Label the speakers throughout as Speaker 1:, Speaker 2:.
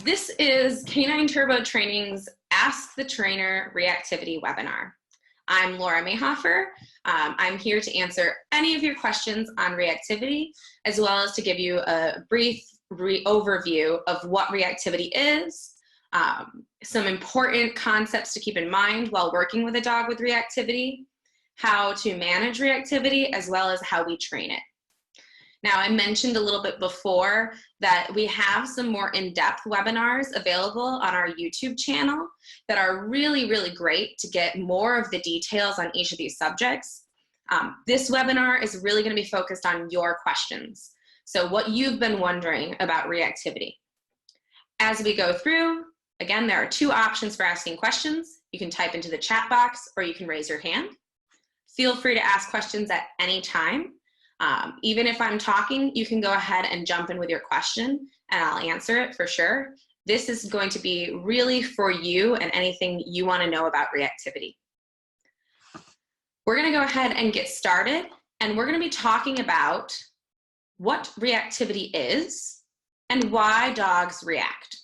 Speaker 1: This is Canine Turbo Training's Ask the Trainer Reactivity webinar. I'm Laura Maihofer. I'm here to answer any of your questions on reactivity, as well as to give you a brief overview of what reactivity is, some important concepts to keep in mind while working with a dog with reactivity, how to manage reactivity, as well as how we train it. Now, I mentioned a little bit before that we have some more in-depth webinars available on our YouTube channel that are really, really great to get more of the details on each of these subjects. This webinar is really going to be focused on your questions. So what you've been wondering about reactivity. As we go through, again, there are two options for asking questions. You can type into the chat box or you can raise your hand. Feel free to ask questions at any time. Even if I'm talking, you can go ahead and jump in with your question and I'll answer it for sure. This is going to be really for you and anything you want to know about reactivity. We're going to go ahead and get started, and we're going to be talking about what reactivity is and why dogs react.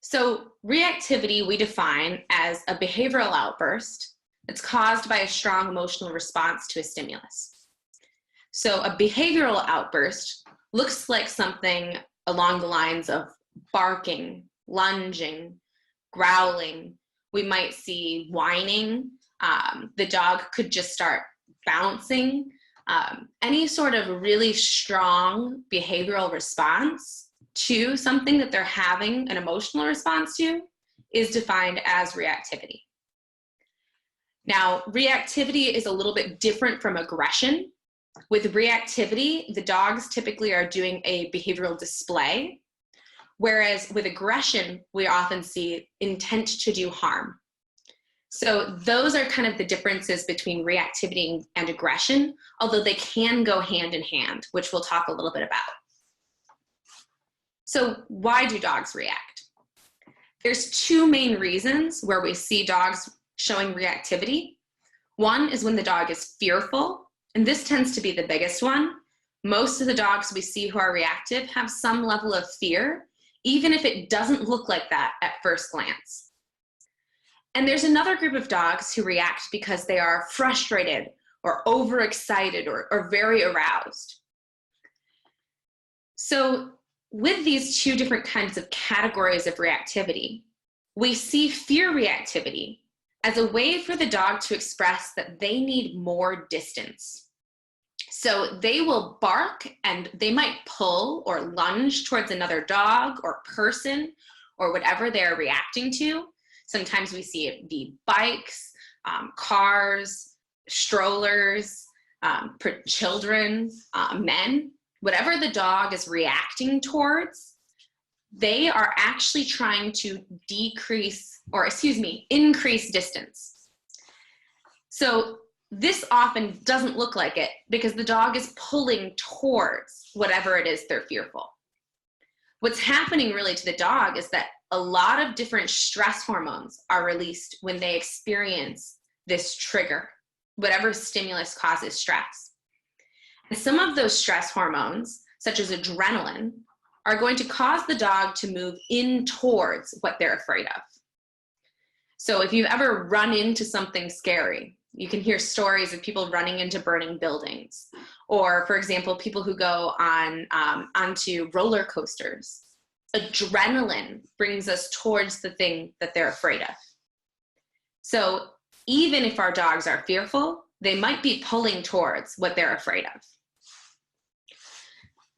Speaker 1: So reactivity we define as a behavioral outburst that's caused by a strong emotional response to a stimulus. So a behavioral outburst looks like something along the lines of barking, lunging, growling. We might see whining. The dog could just start bouncing. Any sort of really strong behavioral response to something that they're having an emotional response to is defined as reactivity. Now, reactivity is a little bit different from aggression. With reactivity, the dogs typically are doing a behavioral display, whereas with aggression, we often see intent to do harm. So those are kind of the differences between reactivity and aggression, although they can go hand in hand, which we'll talk a little bit about. So why do dogs react? There's two main reasons where we see dogs showing reactivity. One is when the dog is fearful. And this tends to be the biggest one. Most of the dogs we see who are reactive have some level of fear, even if it doesn't look like that at first glance. And there's another group of dogs who react because they are frustrated or overexcited or very aroused. So with these two different kinds of categories of reactivity, we see fear reactivity as a way for the dog to express that they need more distance. So they will bark and they might pull or lunge towards another dog or person or whatever they're reacting to. Sometimes we see it be bikes, cars, strollers, children, men. Whatever the dog is reacting towards, they are actually trying to increase distance. So this often doesn't look like it because the dog is pulling towards whatever it is they're fearful. What's happening really to the dog is that a lot of different stress hormones are released when they experience this trigger, whatever stimulus causes stress. And some of those stress hormones, such as adrenaline, are going to cause the dog to move in towards what they're afraid of. So if you've ever run into something scary, you can hear stories of people running into burning buildings, or for example, people who go onto roller coasters. Adrenaline brings us towards the thing that they're afraid of. So even if our dogs are fearful, they might be pulling towards what they're afraid of.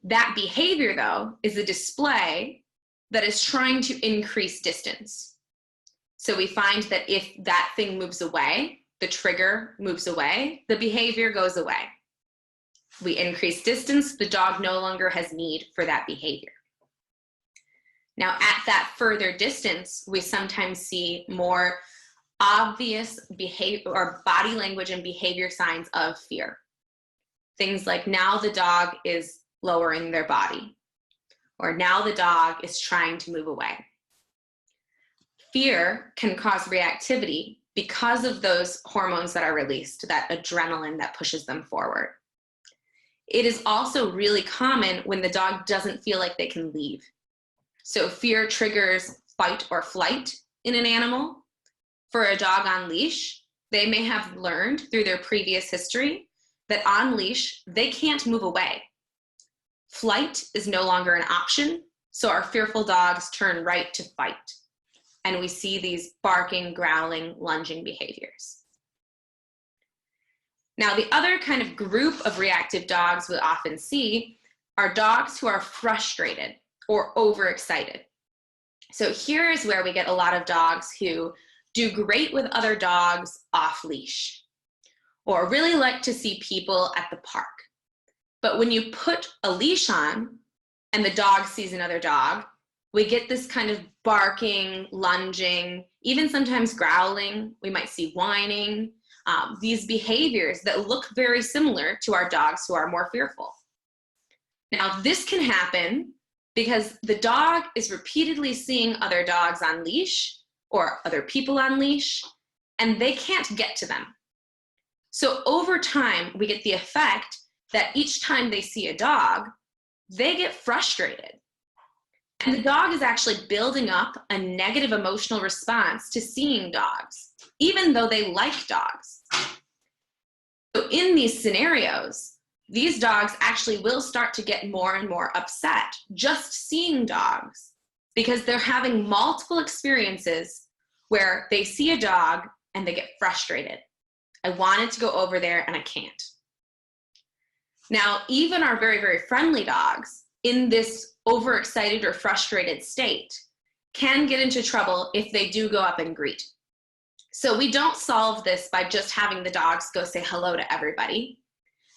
Speaker 1: That behavior, though, is a display that is trying to increase distance. So we find that if that thing moves away, the trigger moves away, the behavior goes away. We increase distance, the dog no longer has need for that behavior. Now, at that further distance, we sometimes see more obvious behavior or body language and behavior signs of fear. Things like now the dog is lowering their body, or now the dog is trying to move away. Fear can cause reactivity because of those hormones that are released, that adrenaline that pushes them forward. It is also really common when the dog doesn't feel like they can leave. So fear triggers fight or flight in an animal. For a dog on leash, they may have learned through their previous history that on leash, they can't move away. Flight is no longer an option, so our fearful dogs turn right to fight. And we see these barking, growling, lunging behaviors. Now, the other kind of group of reactive dogs we'll often see are dogs who are frustrated or overexcited. So here is where we get a lot of dogs who do great with other dogs off leash, or really like to see people at the park. But when you put a leash on and the dog sees another dog, we get this kind of barking, lunging, even sometimes growling. We might see whining, these behaviors that look very similar to our dogs who are more fearful. Now, this can happen because the dog is repeatedly seeing other dogs on leash or other people on leash, and they can't get to them. So over time, we get the effect that each time they see a dog, they get frustrated. And the dog is actually building up a negative emotional response to seeing dogs, even though they like dogs. So in these scenarios, these dogs actually will start to get more and more upset just seeing dogs, because they're having multiple experiences where they see a dog and they get frustrated. I wanted to go over there and I can't. Now, even our very, very friendly dogs in this overexcited or frustrated state can get into trouble if they do go up and greet. So we don't solve this by just having the dogs go say hello to everybody,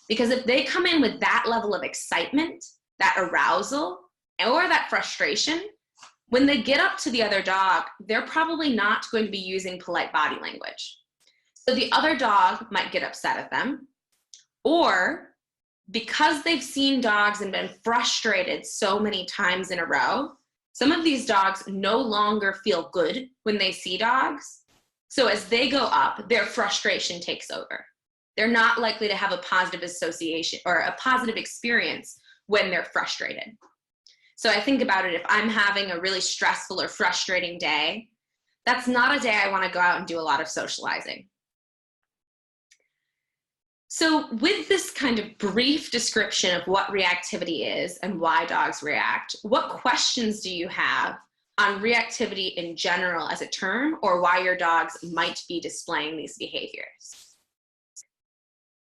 Speaker 1: because if they come in with that level of excitement, that arousal, or that frustration, when they get up to the other dog, they're probably not going to be using polite body language. So the other dog might get upset at them, or because they've seen dogs and been frustrated so many times in a row, some of these dogs no longer feel good when they see dogs. So as they go up, their frustration takes over. They're not likely to have a positive association or a positive experience when they're frustrated. So I think about it, if I'm having a really stressful or frustrating day, that's not a day I want to go out and do a lot of socializing. So with this kind of brief description of what reactivity is and why dogs react, what questions do you have on reactivity in general as a term, or why your dogs might be displaying these behaviors?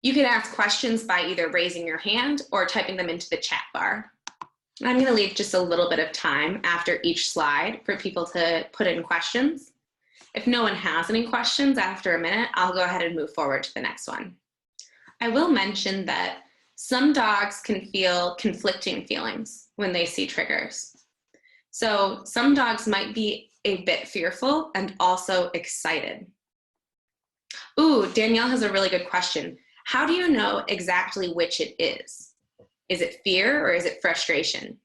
Speaker 1: You can ask questions by either raising your hand or typing them into the chat bar. I'm going to leave just a little bit of time after each slide for people to put in questions. If no one has any questions after a minute, I'll go ahead and move forward to the next one. I will mention that some dogs can feel conflicting feelings when they see triggers. So some dogs might be a bit fearful and also excited. Ooh, Danielle has a really good question. How do you know exactly which it is? Is it fear or is it frustration?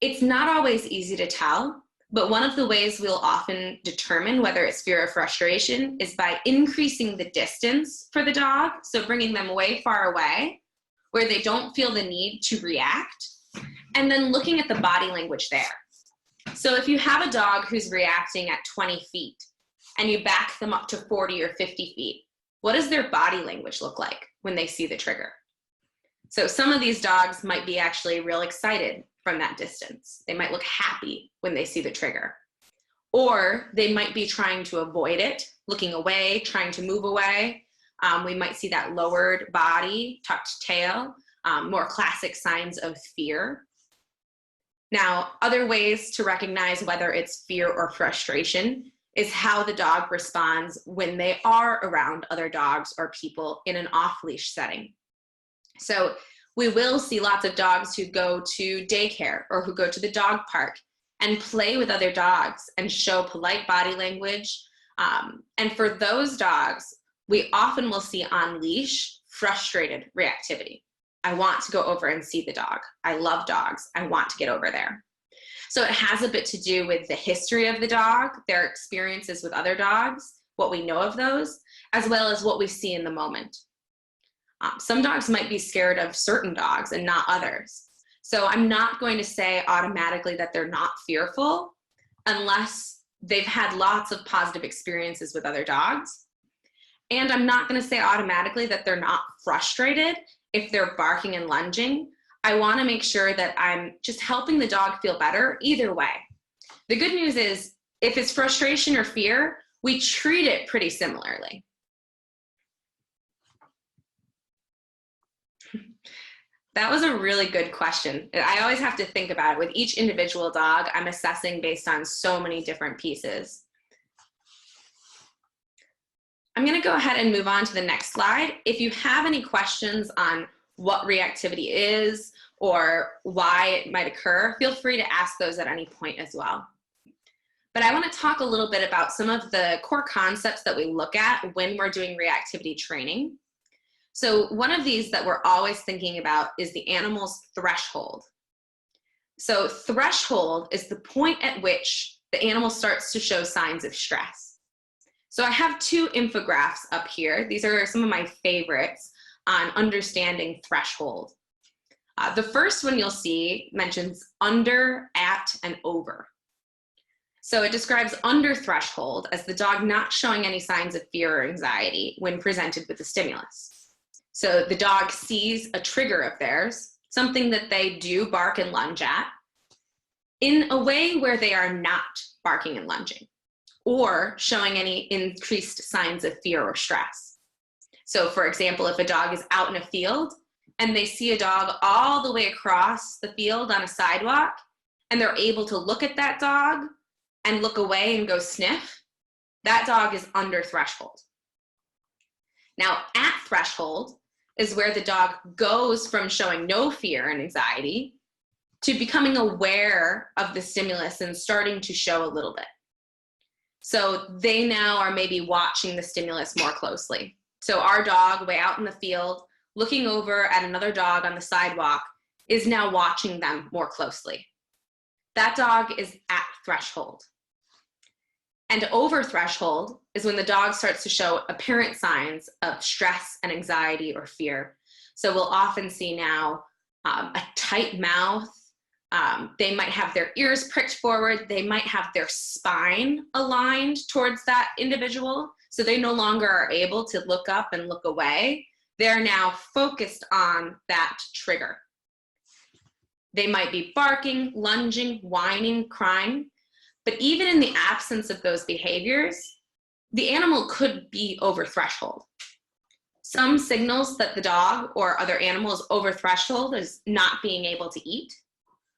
Speaker 1: It's not always easy to tell, but one of the ways we'll often determine whether it's fear or frustration is by increasing the distance for the dog, so bringing them way far away where they don't feel the need to react, and then looking at the body language there. So if you have a dog who's reacting at 20 feet and you back them up to 40 or 50 feet, what does their body language look like when they see the trigger? So some of these dogs might be actually real excited from that distance. They might look happy when they see the trigger. Or they might be trying to avoid it, looking away, trying to move away. We might see that lowered body, tucked tail, more classic signs of fear. Now, other ways to recognize whether it's fear or frustration is how the dog responds when they are around other dogs or people in an off-leash setting. So we will see lots of dogs who go to daycare or who go to the dog park and play with other dogs and show polite body language. And for those dogs, we often will see on leash frustrated reactivity. I want to go over and see the dog. I love dogs. I want to get over there. So it has a bit to do with the history of the dog, their experiences with other dogs, what we know of those, as well as what we see in the moment. Some dogs might be scared of certain dogs and not others. So I'm not going to say automatically that they're not fearful unless they've had lots of positive experiences with other dogs. And I'm not going to say automatically that they're not frustrated if they're barking and lunging. I want to make sure that I'm just helping the dog feel better either way. The good news is, if it's frustration or fear, we treat it pretty similarly. That was a really good question. I always have to think about it. With each individual dog, I'm assessing based on so many different pieces. I'm going to go ahead and move on to the next slide. If you have any questions on what reactivity is or why it might occur, feel free to ask those at any point as well. But I want to talk a little bit about some of the core concepts that we look at when we're doing reactivity training. So one of these that we're always thinking about is the animal's threshold. So threshold is the point at which the animal starts to show signs of stress. So I have two infographics up here. These are some of my favorites on understanding threshold. The first one you'll see mentions under, at, and over. So it describes under threshold as the dog not showing any signs of fear or anxiety when presented with the stimulus. So the dog sees a trigger of theirs, something that they do bark and lunge at, in a way where they are not barking and lunging or showing any increased signs of fear or stress. So for example, if a dog is out in a field and they see a dog all the way across the field on a sidewalk and they're able to look at that dog and look away and go sniff, that dog is under threshold. Now, at threshold is where the dog goes from showing no fear and anxiety to becoming aware of the stimulus and starting to show a little bit. So they now are maybe watching the stimulus more closely. So our dog way out in the field, looking over at another dog on the sidewalk, is now watching them more closely. That dog is at threshold. And over threshold is when the dog starts to show apparent signs of stress and anxiety or fear. So we'll often see now a tight mouth. They might have their ears pricked forward. They might have their spine aligned towards that individual. So they no longer are able to look up and look away. They're now focused on that trigger. They might be barking, lunging, whining, crying. But even in the absence of those behaviors, the animal could be over threshold. Some signals that the dog or other animal is over threshold is not being able to eat,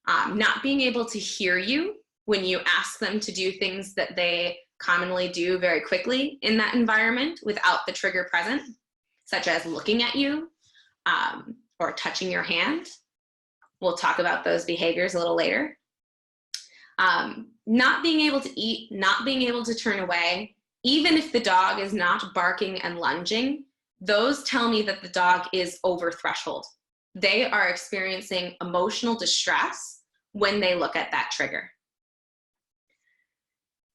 Speaker 1: not being able to hear you when you ask them to do things that they commonly do very quickly in that environment without the trigger present, such as looking at you or touching your hand. We'll talk about those behaviors a little later. Not being able to eat, not being able to turn away, even if the dog is not barking and lunging, those tell me that the dog is over threshold. They are experiencing emotional distress when they look at that trigger.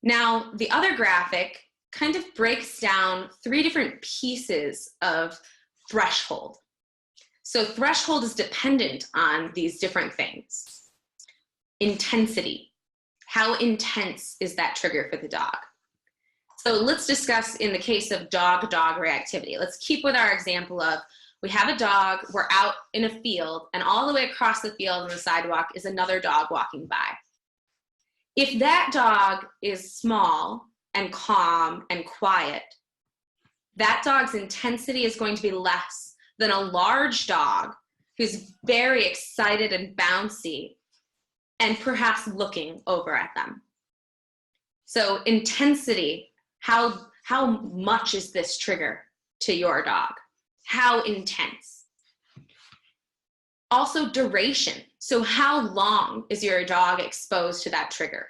Speaker 1: Now, the other graphic kind of breaks down three different pieces of threshold. So threshold is dependent on these different things. Intensity. How intense is that trigger for the dog? So let's discuss in the case of dog-dog reactivity. Let's keep with our example of we have a dog, we're out in a field, and all the way across the field on the sidewalk is another dog walking by. If that dog is small and calm and quiet, that dog's intensity is going to be less than a large dog who's very excited and bouncy and perhaps looking over at them. So intensity, how much is this trigger to your dog? How intense? Also duration. So how long is your dog exposed to that trigger?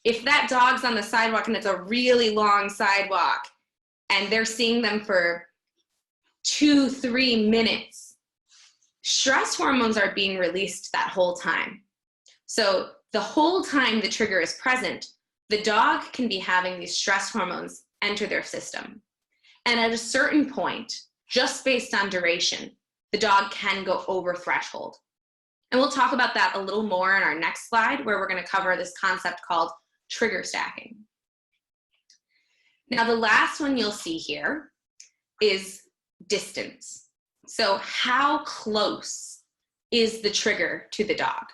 Speaker 1: If that dog's on the sidewalk and it's a really long sidewalk and they're seeing them for 2-3 minutes, stress hormones are being released that whole time. So the whole time the trigger is present, the dog can be having these stress hormones enter their system. And at a certain point, just based on duration, the dog can go over threshold. And we'll talk about that a little more in our next slide, where we're going to cover this concept called trigger stacking. Now, the last one you'll see here is distance. So how close is the trigger to the dog?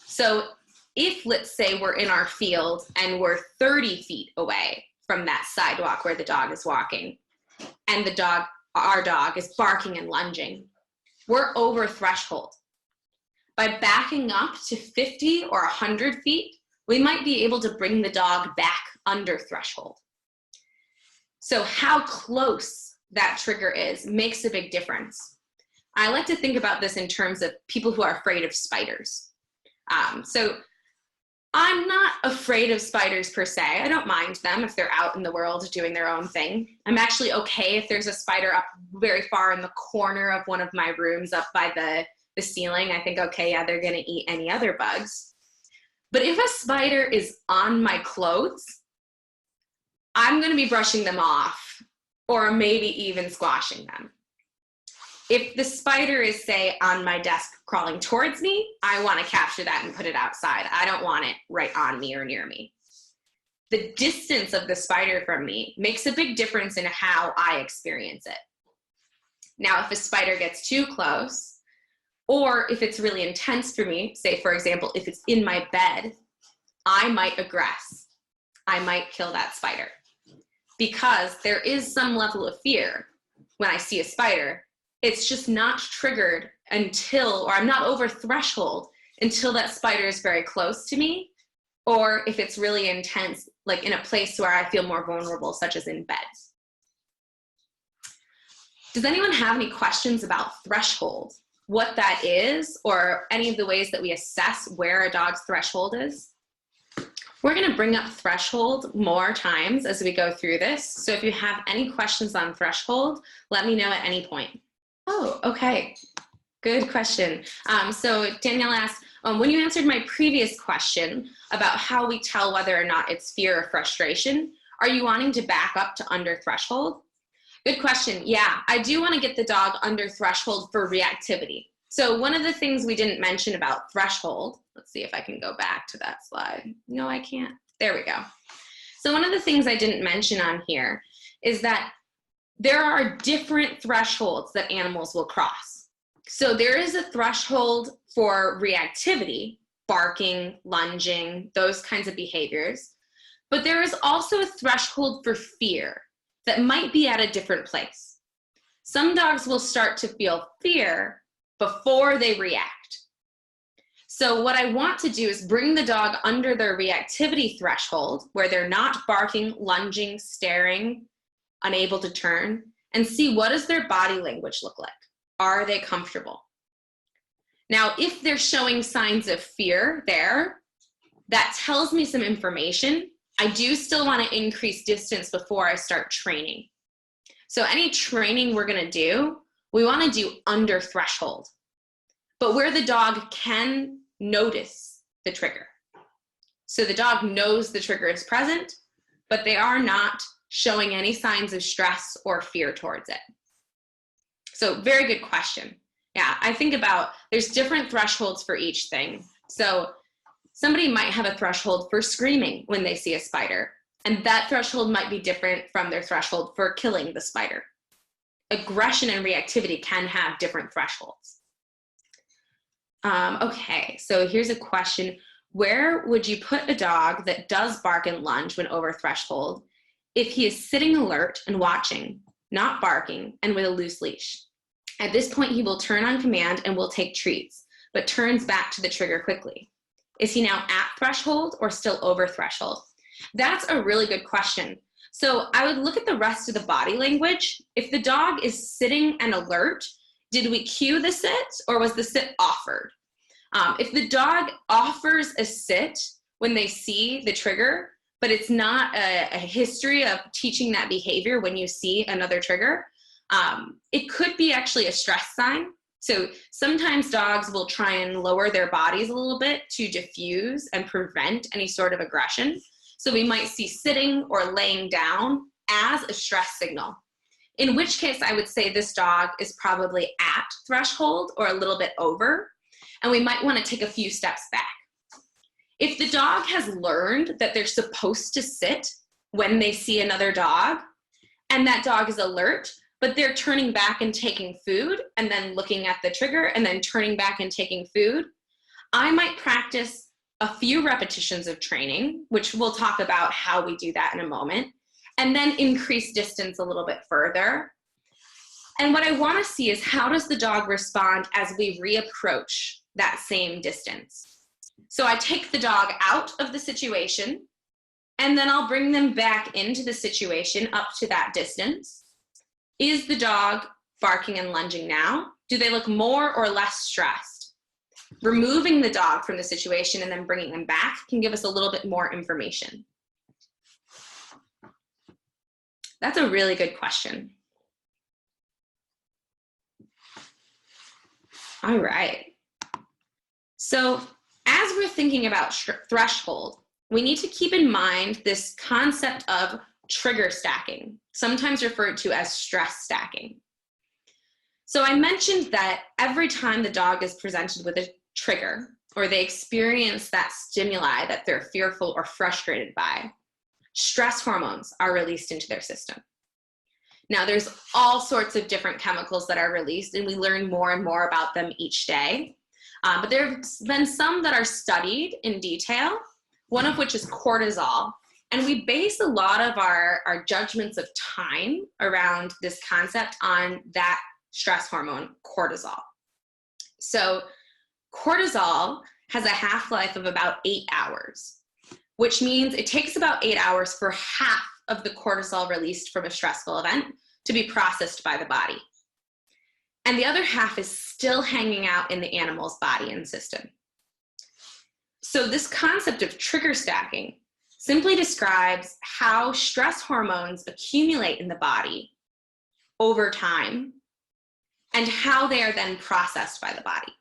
Speaker 1: So if, let's say, we're in our field and we're 30 feet away from that sidewalk where the dog is walking, and our dog is barking and lunging, we're over threshold. By backing up to 50 or 100 feet, we might be able to bring the dog back under threshold. So how close that trigger is makes a big difference. I like to think about this in terms of people who are afraid of spiders. So I'm not afraid of spiders per se. I don't mind them if they're out in the world doing their own thing. I'm actually okay if there's a spider up very far in the corner of one of my rooms up by the ceiling. I think, okay, yeah, they're gonna eat any other bugs. But if a spider is on my clothes, I'm gonna be brushing them off or maybe even squashing them. If the spider is, say, on my desk crawling towards me, I want to capture that and put it outside. I don't want it right on me or near me. The distance of the spider from me makes a big difference in how I experience it. Now, if a spider gets too close, or if it's really intense for me, say, for example, if it's in my bed, I might aggress. I might kill that spider, because there is some level of fear when I see a spider. It's just not triggered until, or I'm not over threshold until that spider is very close to me, or if it's really intense, like in a place where I feel more vulnerable, such as in bed. Does anyone have any questions about threshold, what that is, or any of the ways that we assess where a dog's threshold is? We're going to bring up threshold more times as we go through this. So if you have any questions on threshold, let me know at any point. Oh, okay. Good question. So Danielle asked, when you answered my previous question about how we tell whether or not it's fear or frustration, are you wanting to back up to under threshold? Good question. Yeah, I do want to get the dog under threshold for reactivity. So one of the things we didn't mention about threshold, let's see if I can go back to that slide. No, I can't. There we go. So one of the things I didn't mention on here is that there are different thresholds that animals will cross. So there is a threshold for reactivity, barking, lunging, those kinds of behaviors. But there is also a threshold for fear that might be at a different place. Some dogs will start to feel fear before they react. So what I want to do is bring the dog under their reactivity threshold, where they're not barking, lunging, staring, unable to turn, and see what does their body language look like. Are they comfortable? Now, if they're showing signs of fear there, that tells me some information. I do still want to increase distance before I start training. So any training we're going to do, we want to do under threshold, but where the dog can notice the trigger. So the dog knows the trigger is present, but they are not showing any signs of stress or fear towards it. So very good question. Yeah, I think about, there's different thresholds for each thing. So somebody might have a threshold for screaming when they see a spider, and that threshold might be different from their threshold for killing the spider. Aggression and reactivity can have different thresholds. Okay, so here's a question. Where would you put a dog that does bark and lunge when over threshold if he is sitting alert and watching, not barking, and with a loose leash? At this point, he will turn on command and will take treats, but turns back to the trigger quickly. Is he now at threshold or still over threshold? That's a really good question. So I would look at the rest of the body language. If the dog is sitting and alert, did we cue the sit or was the sit offered? If the dog offers a sit when they see the trigger, but it's not a history of teaching that behavior when you see another trigger, it could be actually a stress sign. So sometimes dogs will try and lower their bodies a little bit to diffuse and prevent any sort of aggression. So we might see sitting or laying down as a stress signal, in which case I would say this dog is probably at threshold or a little bit over. and we might want to take a few steps back. If the dog has learned that they're supposed to sit when they see another dog, and that dog is alert, but they're turning back and taking food, and then looking at the trigger, and then turning back and taking food, I might practice a few repetitions of training, which we'll talk about how we do that in a moment, and then increase distance a little bit further. And what I want to see is, how does the dog respond as we reapproach that same distance? So I take the dog out of the situation, and then I'll bring them back into the situation up to that distance. Is the dog barking and lunging now? Do they look more or less stressed? Removing the dog from the situation and then bringing them back can give us a little bit more information. That's a really good question. All right. So as we're thinking about threshold, we need to keep in mind this concept of trigger stacking, sometimes referred to as stress stacking. So I mentioned that every time the dog is presented with a trigger, or they experience that stimuli that they're fearful or frustrated by, stress hormones are released into their system. Now, there's all sorts of different chemicals that are released, and we learn more and more about them each day. But there have been some that are studied in detail, one of which is cortisol. And we base a lot of our judgments of time around this concept on that stress hormone, cortisol. So cortisol has a half-life of about 8 hours, which means it takes about 8 hours for half of the cortisol released from a stressful event to be processed by the body. And the other half is still hanging out in the animal's body and system. So this concept of trigger stacking simply describes how stress hormones accumulate in the body over time and how they are then processed by the body.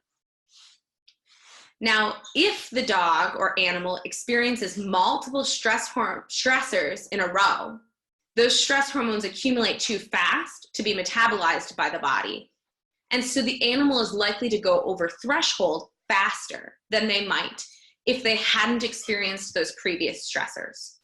Speaker 1: Now, if the dog or animal experiences multiple stressors in a row, those stress hormones accumulate too fast to be metabolized by the body. And so the animal is likely to go over threshold faster than they might if they hadn't experienced those previous stressors.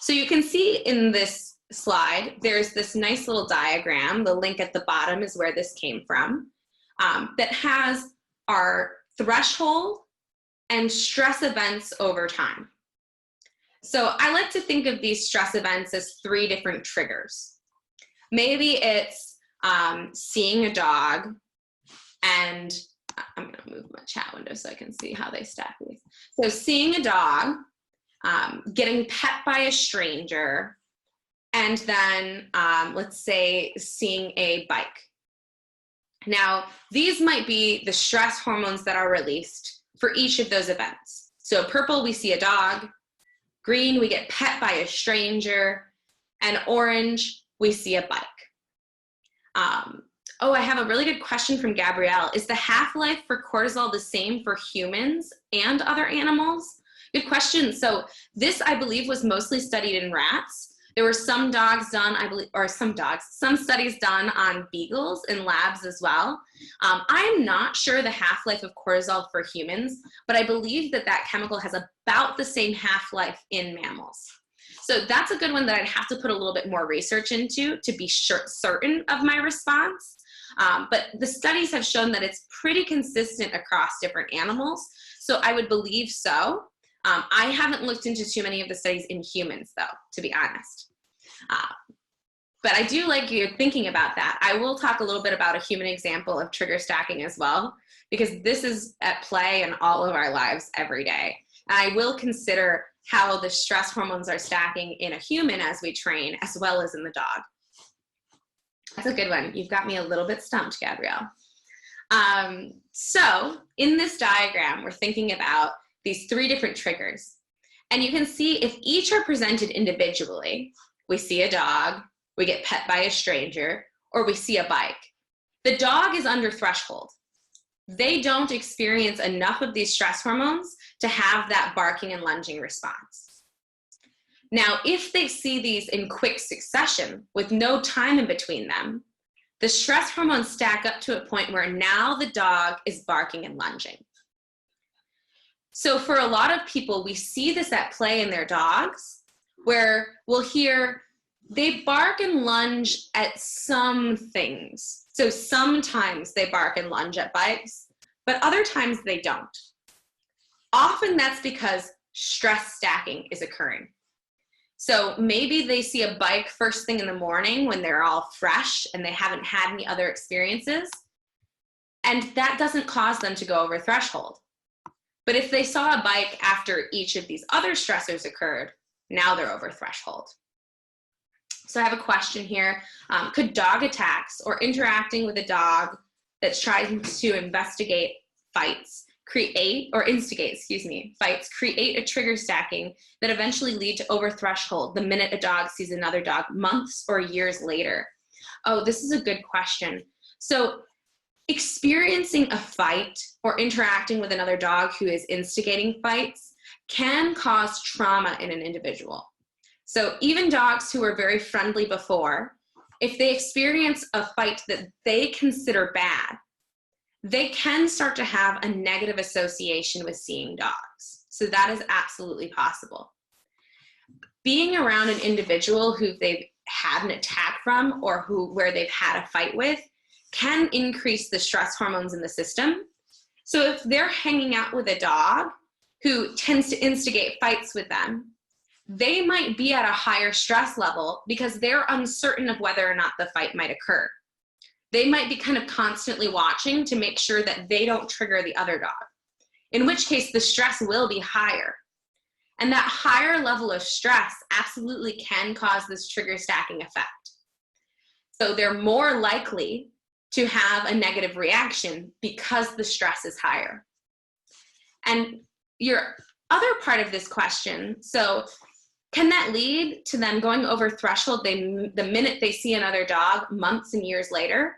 Speaker 1: So you can see in this slide, there's this nice little diagram. The link at the bottom is where this came from, that has our threshold and stress events over time. So I like to think of these stress events as 3 different triggers. Maybe it's seeing a dog, and I'm going to move my chat window so I can see how they stack these. So seeing a dog, getting pet by a stranger, and then let's say seeing a bike. Now, these might be the stress hormones that are released for each of those events. So purple, we see a dog. Green, we get pet by a stranger. And orange, we see a bike. Oh, I have a really good question from Gabrielle. Is the half-life for cortisol the same for humans and other animals? Good question. So this, I believe, was mostly studied in rats. There were some dogs done, I believe, or some studies done on beagles in labs as well. I'm not sure the half-life of cortisol for humans, but I believe that that chemical has about the same half-life in mammals. So that's a good one that I'd have to put a little bit more research into to be certain of my response. But the studies have shown that it's pretty consistent across different animals. So I would believe so. I haven't looked into too many of the studies in humans, though, to be honest. But I do like you thinking about that. I will talk a little bit about a human example of trigger stacking as well, because this is at play in all of our lives every day. And I will consider how the stress hormones are stacking in a human as we train, as well as in the dog. That's a good one. You've got me a little bit stumped, Gabrielle. So in this diagram, we're thinking about these 3 different triggers. And you can see if each are presented individually, we see a dog, we get pet by a stranger, or we see a bike. The dog is under threshold. They don't experience enough of these stress hormones to have that barking and lunging response. Now, if they see these in quick succession with no time in between them, the stress hormones stack up to a point where now the dog is barking and lunging. So for a lot of people, we see this at play in their dogs, where we'll hear they bark and lunge at some things. So sometimes they bark and lunge at bikes, but other times they don't. Often that's because stress stacking is occurring. So maybe they see a bike first thing in the morning when they're all fresh and they haven't had any other experiences, and that doesn't cause them to go over threshold. But if they saw a bike after each of these other stressors occurred, now they're over threshold. So I have a question here. Could dog attacks or interacting with a dog that's trying to investigate fights fights create a trigger stacking that eventually lead to over threshold the minute a dog sees another dog months or years later? Oh, this is a good question. So experiencing a fight or interacting with another dog who is instigating fights can cause trauma in an individual. So even dogs who were very friendly before, if they experience a fight that they consider bad, they can start to have a negative association with seeing dogs. So that is absolutely possible. Being around an individual who they've had an attack from or where they've had a fight with can increase the stress hormones in the system. So if they're hanging out with a dog who tends to instigate fights with them, they might be at a higher stress level because they're uncertain of whether or not the fight might occur. They might be kind of constantly watching to make sure that they don't trigger the other dog, in which case the stress will be higher. And that higher level of stress absolutely can cause this trigger stacking effect. So they're more likely to have a negative reaction because the stress is higher. And your other part of this question, so can that lead to them going over threshold the minute they see another dog months and years later?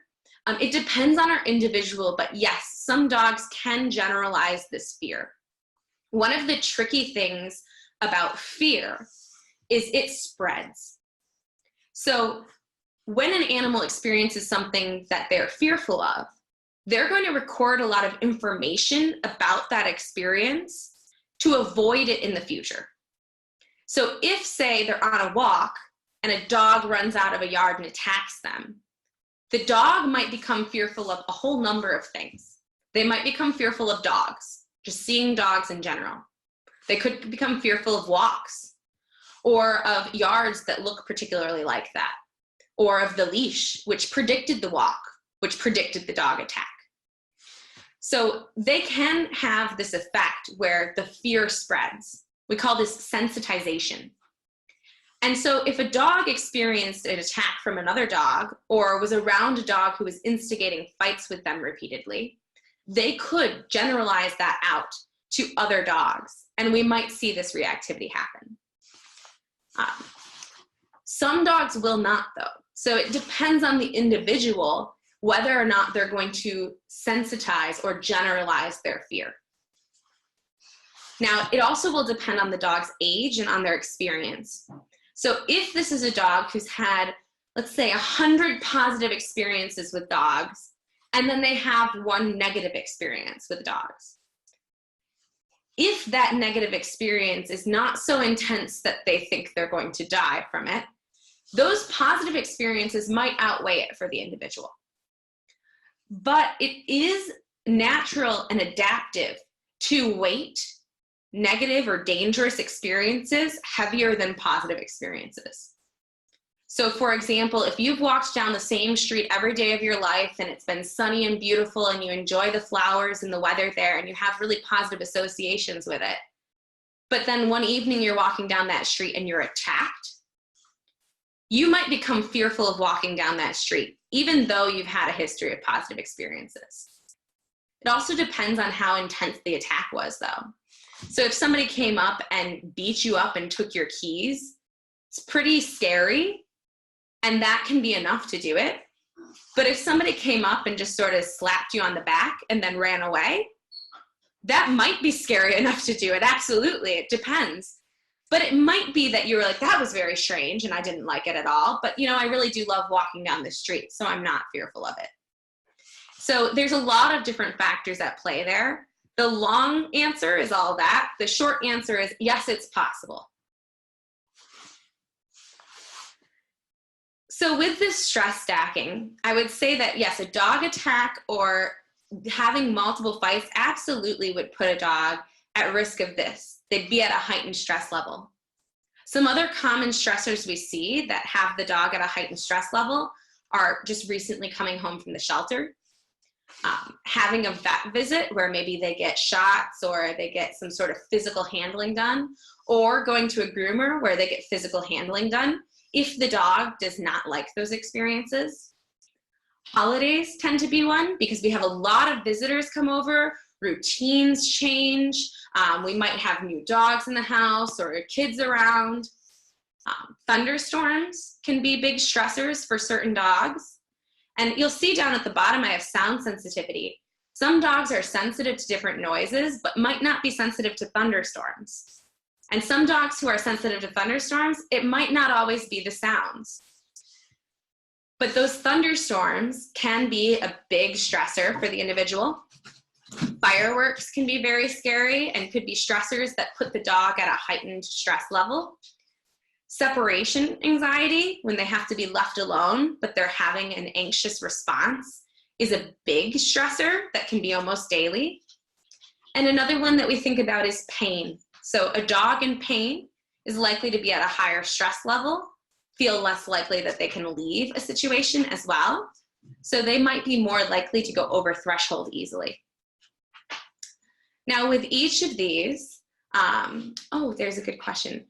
Speaker 1: It depends on our individual, but yes, some dogs can generalize this fear. One of the tricky things about fear is it spreads. So when an animal experiences something that they're fearful of, they're going to record a lot of information about that experience to avoid it in the future. So if, say, they're on a walk and a dog runs out of a yard and attacks them, the dog might become fearful of a whole number of things. They might become fearful of dogs, just seeing dogs in general. They could become fearful of walks or of yards that look particularly like that, or of the leash, which predicted the walk, which predicted the dog attack. So they can have this effect where the fear spreads. We call this sensitization. And so if a dog experienced an attack from another dog or was around a dog who was instigating fights with them repeatedly, they could generalize that out to other dogs, and we might see this reactivity happen. Some dogs will not, though. So it depends on the individual whether or not they're going to sensitize or generalize their fear. Now, it also will depend on the dog's age and on their experience. So if this is a dog who's had, let's say, 100 positive experiences with dogs, and then they have one negative experience with dogs, if that negative experience is not so intense that they think they're going to die from it, those positive experiences might outweigh it for the individual. But it is natural and adaptive to weight negative or dangerous experiences heavier than positive experiences. So for example, if you've walked down the same street every day of your life and it's been sunny and beautiful and you enjoy the flowers and the weather there and you have really positive associations with it, but then one evening you're walking down that street and you're attacked, you might become fearful of walking down that street, even though you've had a history of positive experiences. It also depends on how intense the attack was, though. So if somebody came up and beat you up and took your keys, it's pretty scary, and that can be enough to do it. But if somebody came up and just sort of slapped you on the back and then ran away, that might be scary enough to do it. Absolutely, it depends. But it might be that you were like, that was very strange and I didn't like it at all. But, you know, I really do love walking down the street, so I'm not fearful of it. So there's a lot of different factors at play there. The long answer is all that. The short answer is yes, it's possible. So with this stress stacking, I would say that yes, a dog attack or having multiple fights absolutely would put a dog at risk of this. They'd be at a heightened stress level. Some other common stressors we see that have the dog at a heightened stress level are just recently coming home from the shelter, having a vet visit where maybe they get shots or they get some sort of physical handling done, or going to a groomer where they get physical handling done if the dog does not like those experiences. Holidays tend to be one because we have a lot of visitors come over, routines change, we might have new dogs in the house or kids around. Thunderstorms can be big stressors for certain dogs. And you'll see down at the bottom, I have sound sensitivity. Some dogs are sensitive to different noises, but might not be sensitive to thunderstorms. And some dogs who are sensitive to thunderstorms, it might not always be the sounds. But those thunderstorms can be a big stressor for the individual. Fireworks can be very scary and could be stressors that put the dog at a heightened stress level. Separation anxiety, when they have to be left alone, but they're having an anxious response, is a big stressor that can be almost daily. And another one that we think about is pain. So a dog in pain is likely to be at a higher stress level, feel less likely that they can leave a situation as well. So they might be more likely to go over threshold easily. Now with each of these, there's a good question.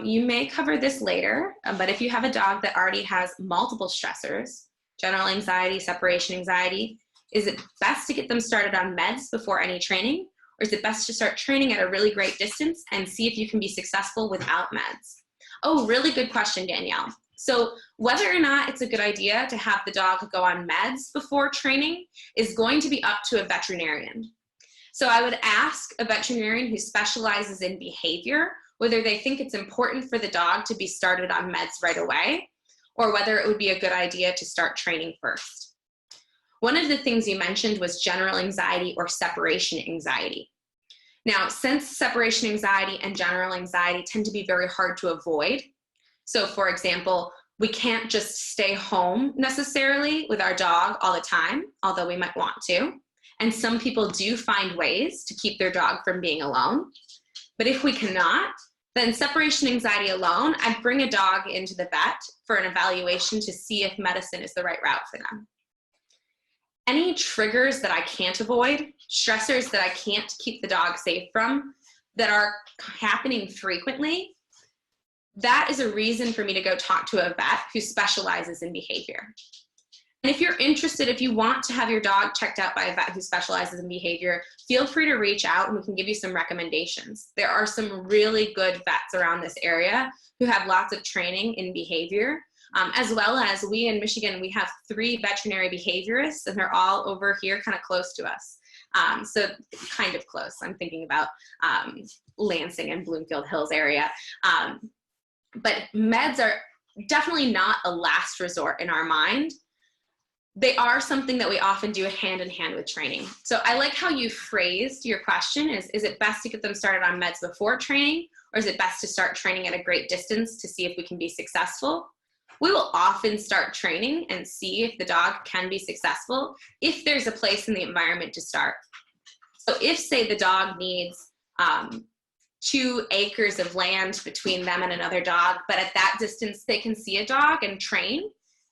Speaker 1: You may cover this later, but if you have a dog that already has multiple stressors, general anxiety, separation anxiety, is it best to get them started on meds before any training? Or is it best to start training at a really great distance and see if you can be successful without meds? Oh, really good question, Danielle. So whether or not it's a good idea to have the dog go on meds before training is going to be up to a veterinarian. So I would ask a veterinarian who specializes in behavior whether they think it's important for the dog to be started on meds right away, or whether it would be a good idea to start training first. One of the things you mentioned was general anxiety or separation anxiety. Now, since separation anxiety and general anxiety tend to be very hard to avoid, so for example, we can't just stay home necessarily with our dog all the time, although we might want to. And some people do find ways to keep their dog from being alone. But if we cannot, then separation anxiety alone, I'd bring a dog into the vet for an evaluation to see if medicine is the right route for them. Any triggers that I can't avoid, stressors that I can't keep the dog safe from, that are happening frequently, that is a reason for me to go talk to a vet who specializes in behavior. And if you're interested, if you want to have your dog checked out by a vet who specializes in behavior, feel free to reach out and we can give you some recommendations. There are some really good vets around this area who have lots of training in behavior, as well as we in Michigan, we have 3 veterinary behaviorists and they're all over here kind of close to us. So kind of close. I'm thinking about Lansing and Bloomfield Hills area. But meds are definitely not a last resort in our mind. They are something that we often do hand in hand with training. So I like how you phrased your question is it best to get them started on meds before training, or is it best to start training at a great distance to see if we can be successful? We will often start training and see if the dog can be successful if there's a place in the environment to start. So if, say, the dog needs 2 acres of land between them and another dog, but at that distance they can see a dog and train,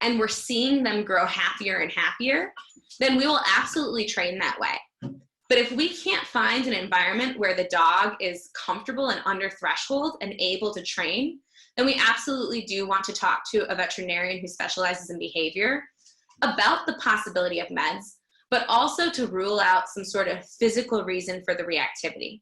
Speaker 1: and we're seeing them grow happier and happier, then we will absolutely train that way. But if we can't find an environment where the dog is comfortable and under threshold and able to train, then we absolutely do want to talk to a veterinarian who specializes in behavior about the possibility of meds, but also to rule out some sort of physical reason for the reactivity.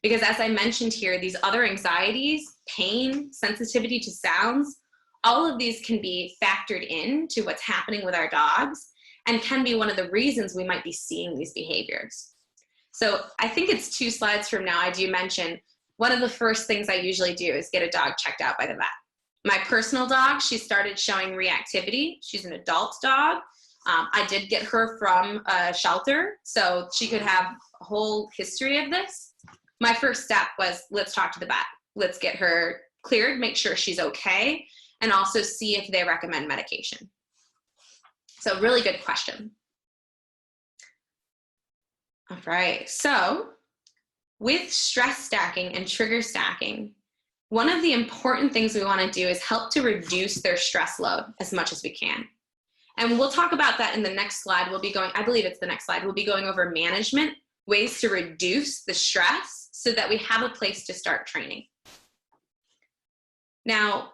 Speaker 1: Because as I mentioned here, these other anxieties, pain, sensitivity to sounds, all of these can be factored into what's happening with our dogs and can be one of the reasons we might be seeing these behaviors. So I think it's 2 slides from now, I do mention one of the first things I usually do is get a dog checked out by the vet. My personal dog, she started showing reactivity. She's an adult dog. I did get her from a shelter, so she could have a whole history of this. My first step was, let's talk to the vet. Let's get her cleared, make sure she's okay, and also see if they recommend medication. So really good question. All right, so with stress stacking and trigger stacking, one of the important things we want to do is help to reduce their stress load as much as we can. And we'll talk about that in the next slide. We'll be going, I believe it's the next slide, we'll be going over management, ways to reduce the stress so that we have a place to start training. Now,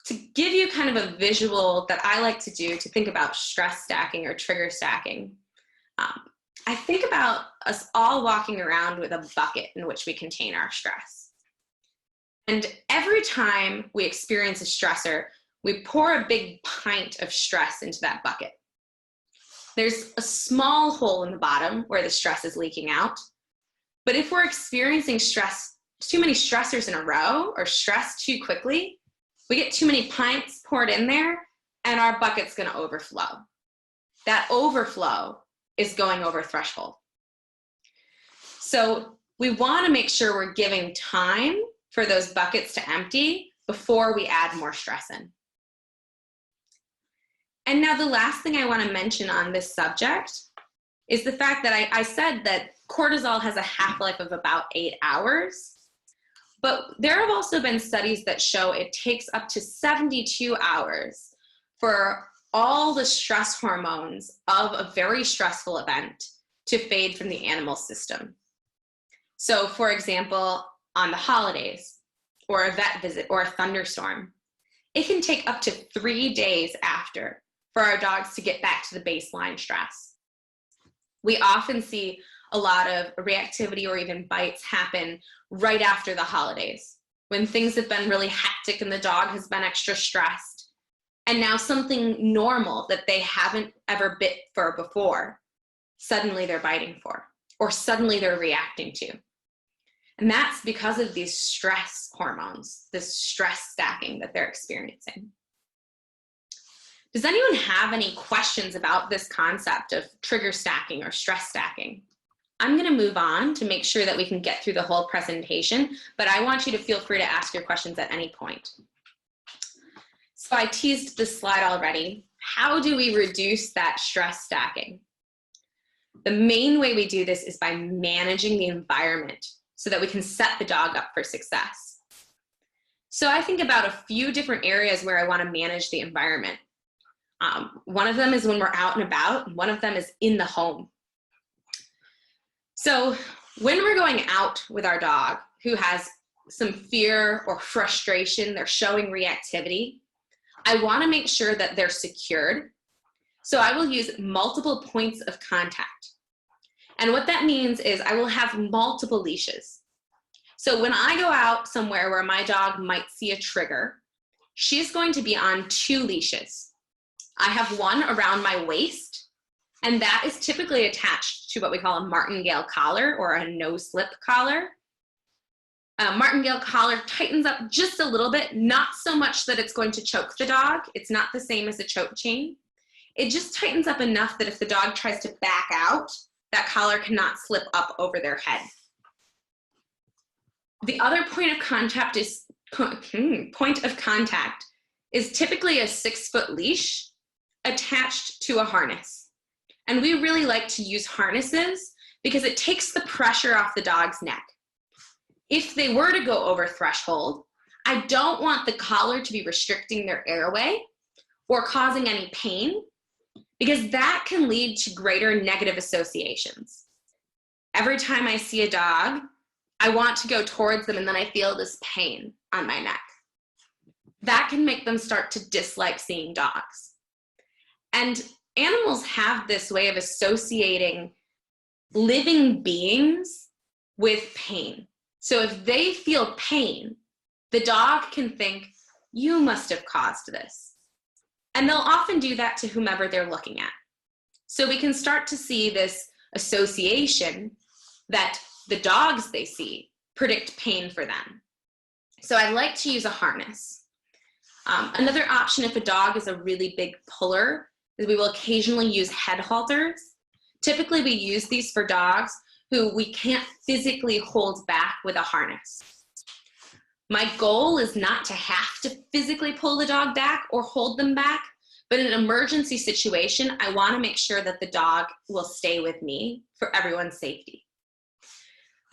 Speaker 1: to give you kind of a visual that I like to do to think about stress stacking or trigger stacking, I think about us all walking around with a bucket in which we contain our stress. And every time we experience a stressor, we pour a big pint of stress into that bucket. There's a small hole in the bottom where the stress is leaking out. But if we're experiencing stress, too many stressors in a row, or stress too quickly, we get too many pints poured in there and our bucket's gonna overflow. That overflow is going over threshold. So we wanna make sure we're giving time for those buckets to empty before we add more stress in. And now the last thing I wanna mention on this subject is the fact that I said that cortisol has a half-life of about 8 hours, but there have also been studies that show it takes up to 72 hours for all the stress hormones of a very stressful event to fade from the animal system. So for example, on the holidays, or a vet visit, or a thunderstorm, it can take up to 3 days after for our dogs to get back to the baseline stress. We often see a lot of reactivity or even bites happen right after the holidays, when things have been really hectic and the dog has been extra stressed, and now something normal that they haven't ever bit for before, suddenly they're biting for, or suddenly they're reacting to. And that's because of these stress hormones, this stress stacking that they're experiencing. Does anyone have any questions about this concept of trigger stacking or stress stacking? I'm going to move on to make sure that we can get through the whole presentation, but I want you to feel free to ask your questions at any point. So I teased this slide already. How do we reduce that stress stacking? The main way we do this is by managing the environment so that we can set the dog up for success. So I think about a few different areas where I want to manage the environment. One of them is when we're out and about, and one of them is in the home. So when we're going out with our dog who has some fear or frustration, they're showing reactivity, I want to make sure that they're secured. So I will use multiple points of contact. And what that means is I will have multiple leashes. So when I go out somewhere where my dog might see a trigger, she's going to be on 2 leashes. I have one around my waist, and that is typically attached to what we call a martingale collar or a no-slip collar. A martingale collar tightens up just a little bit, not so much that it's going to choke the dog. It's not the same as a choke chain. It just tightens up enough that if the dog tries to back out, that collar cannot slip up over their head. The other point of contact is typically a 6-foot leash attached to a harness. And we really like to use harnesses because it takes the pressure off the dog's neck. If they were to go over threshold, I don't want the collar to be restricting their airway or causing any pain, because that can lead to greater negative associations. Every time I see a dog, I want to go towards them and then I feel this pain on my neck. That can make them start to dislike seeing dogs. And animals have this way of associating living beings with pain. So if they feel pain, the dog can think, you must have caused this. And they'll often do that to whomever they're looking at. So we can start to see this association that the dogs they see predict pain for them. So I like to use a harness. Another option if a dog is a really big puller is we will occasionally use head halters. Typically we use these for dogs who we can't physically hold back with a harness. My goal is not to have to physically pull the dog back or hold them back, but in an emergency situation, I want to make sure that the dog will stay with me for everyone's safety.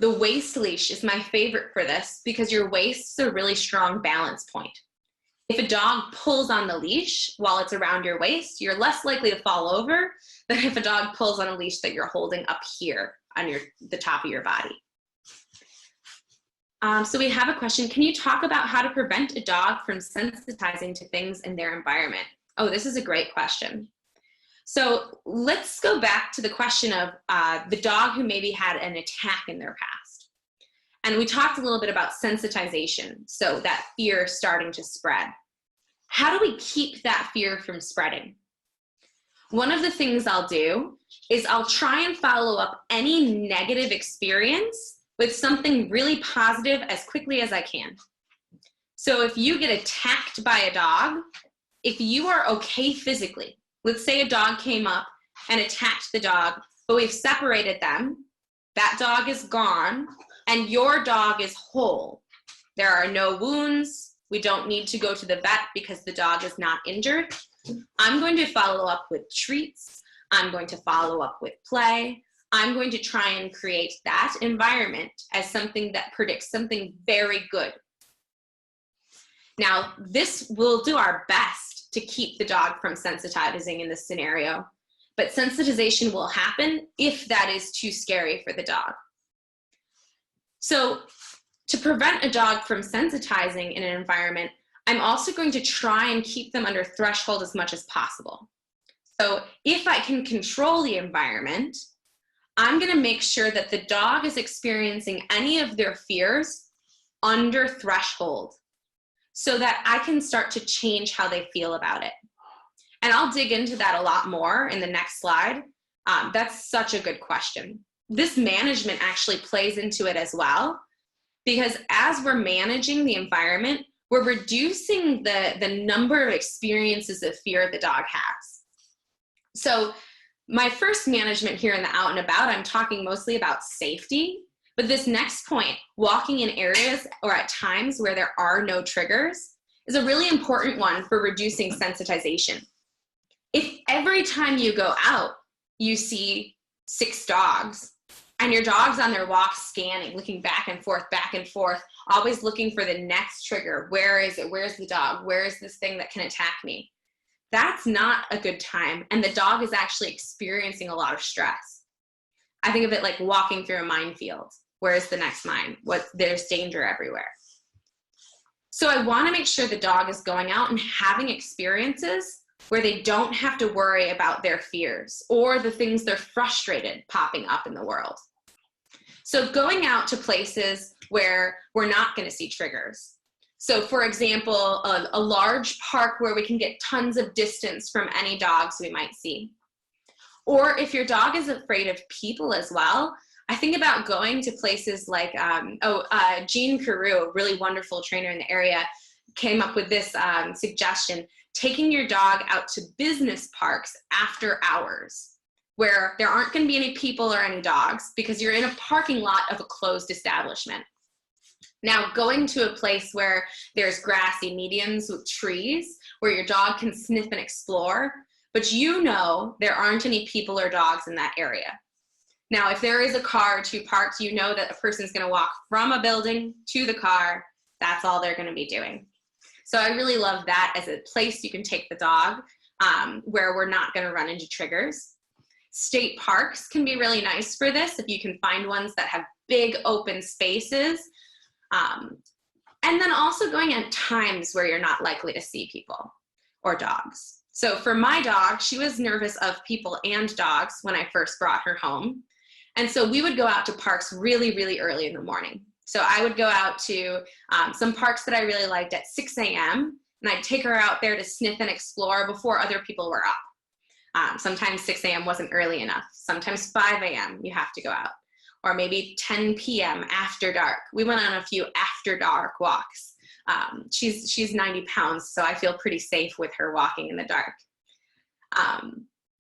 Speaker 1: The waist leash is my favorite for this because your waist is a really strong balance point. If a dog pulls on the leash while it's around your waist, you're less likely to fall over than if a dog pulls on a leash that you're holding up here on the top of your body. So we have a question. Can you talk about how to prevent a dog from sensitizing to things in their environment? Oh, this is a great question. So let's go back to the question of the dog who maybe had an attack in their past. And we talked a little bit about sensitization, so that fear starting to spread. How do we keep that fear from spreading? One of the things I'll do is I'll try and follow up any negative experience with something really positive as quickly as I can. So if you get attacked by a dog, if you are okay physically, let's say a dog came up and attacked the dog, but we've separated them, that dog is gone, and your dog is whole. There are no wounds. We don't need to go to the vet because the dog is not injured. I'm going to follow up with treats. I'm going to follow up with play. I'm going to try and create that environment as something that predicts something very good. Now, this will do our best to keep the dog from sensitizing in this scenario, but sensitization will happen if that is too scary for the dog. So to prevent a dog from sensitizing in an environment, I'm also going to try and keep them under threshold as much as possible. So if I can control the environment, I'm going to make sure that the dog is experiencing any of their fears under threshold so that I can start to change how they feel about it. And I'll dig into that a lot more in the next slide. That's such a good question. This management actually plays into it as well, because as we're managing the environment, we're reducing the number of experiences of fear the dog has. So my first management here in the out and about, I'm talking mostly about safety, but this next point, walking in areas or at times where there are no triggers, is a really important one for reducing sensitization. If every time you go out, you see 6 dogs, and your dog's on their walk scanning, looking back and forth, always looking for the next trigger. Where is it? Where's the dog? Where is this thing that can attack me? That's not a good time, and the dog is actually experiencing a lot of stress. I think of it like walking through a minefield. Where's the next mine? There's danger everywhere. So I want to make sure the dog is going out and having experiences where they don't have to worry about their fears or the things they're frustrated popping up in the world. So going out to places where we're not going to see triggers. So for example, a large park where we can get tons of distance from any dogs we might see. Or if your dog is afraid of people as well, I think about going to places like, Jean Carew, a really wonderful trainer in the area, came up with this suggestion, taking your dog out to business parks after hours, where there aren't going to be any people or any dogs because you're in a parking lot of a closed establishment. Now, going to a place where there's grassy medians with trees, where your dog can sniff and explore, but you know there aren't any people or dogs in that area. Now, if there is a car or 2 parked, you know that a person's going to walk from a building to the car. That's all they're going to be doing. So I really love that as a place you can take the dog where we're not going to run into triggers. State parks can be really nice for this if you can find ones that have big open spaces. And then also going at times where you're not likely to see people or dogs. So for my dog, she was nervous of people and dogs when I first brought her home. And so we would go out to parks really, really early in the morning. So I would go out to some parks that I really liked at 6 a.m. and I'd take her out there to sniff and explore before other people were up. Sometimes 6 a.m. wasn't early enough. Sometimes 5 a.m. you have to go out. or maybe 10 p.m. after dark. We went on a few after dark walks. She's 90 pounds, so I feel pretty safe with her walking in the dark.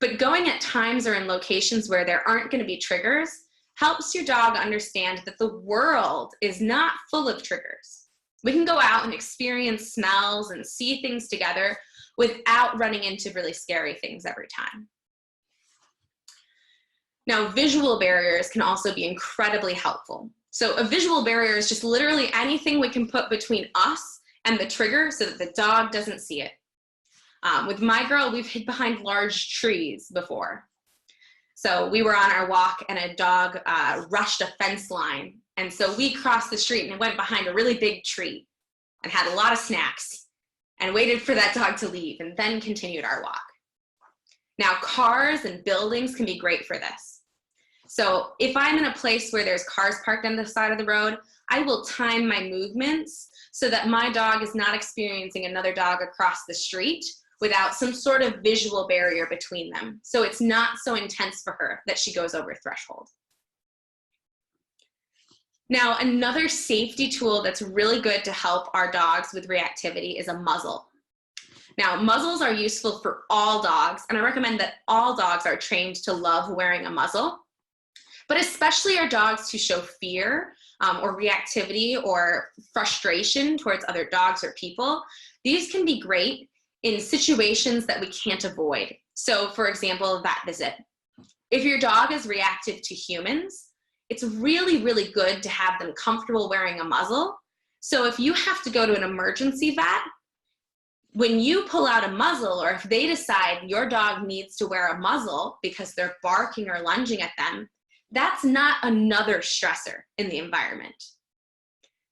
Speaker 1: But going at times or in locations where there aren't going to be triggers helps your dog understand that the world is not full of triggers. We can go out and experience smells and see things together without running into really scary things every time. Now, visual barriers can also be incredibly helpful. So a visual barrier is just literally anything we can put between us and the trigger so that the dog doesn't see it. With my girl, we've hid behind large trees before. So we were on our walk and a dog rushed a fence line. And so we crossed the street and went behind a really big tree and had a lot of snacks and waited for that dog to leave and then continued our walk. Now, cars and buildings can be great for this. So if I'm in a place where there's cars parked on the side of the road, I will time my movements so that my dog is not experiencing another dog across the street without some sort of visual barrier between them. So it's not so intense for her that she goes over threshold. Now, another safety tool that's really good to help our dogs with reactivity is a muzzle. Now, muzzles are useful for all dogs, and I recommend that all dogs are trained to love wearing a muzzle, but especially our dogs who show fear or reactivity or frustration towards other dogs or people. These can be great in situations that we can't avoid. So for example, a vet visit. If your dog is reactive to humans, it's really, really good to have them comfortable wearing a muzzle. So if you have to go to an emergency vet, when you pull out a muzzle, or if they decide your dog needs to wear a muzzle because they're barking or lunging at them, that's not another stressor in the environment.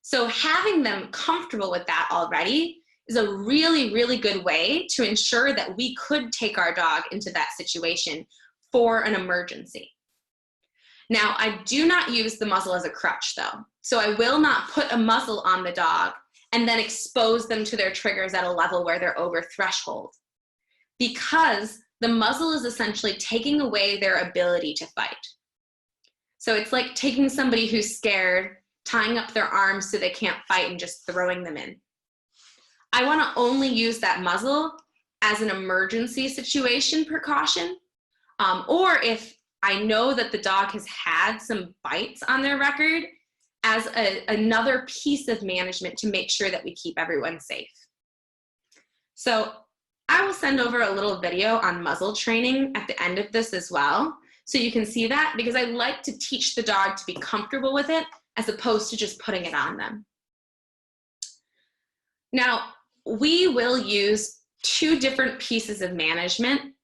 Speaker 1: So having them comfortable with that already is a really, really good way to ensure that we could take our dog into that situation for an emergency. Now, I do not use the muzzle as a crutch though. So I will not put a muzzle on the dog and then expose them to their triggers at a level where they're over threshold, because the muzzle is essentially taking away their ability to fight. So it's like taking somebody who's scared, tying up their arms so they can't fight and just throwing them in. I want to only use that muzzle as an emergency situation precaution, or if I know that the dog has had some bites on their record, as another piece of management to make sure that we keep everyone safe. So I will send over a little video on muzzle training at the end of this as well, so you can see that, because I like to teach the dog to be comfortable with it as opposed to just putting it on them. Now, we will use 2 different pieces of management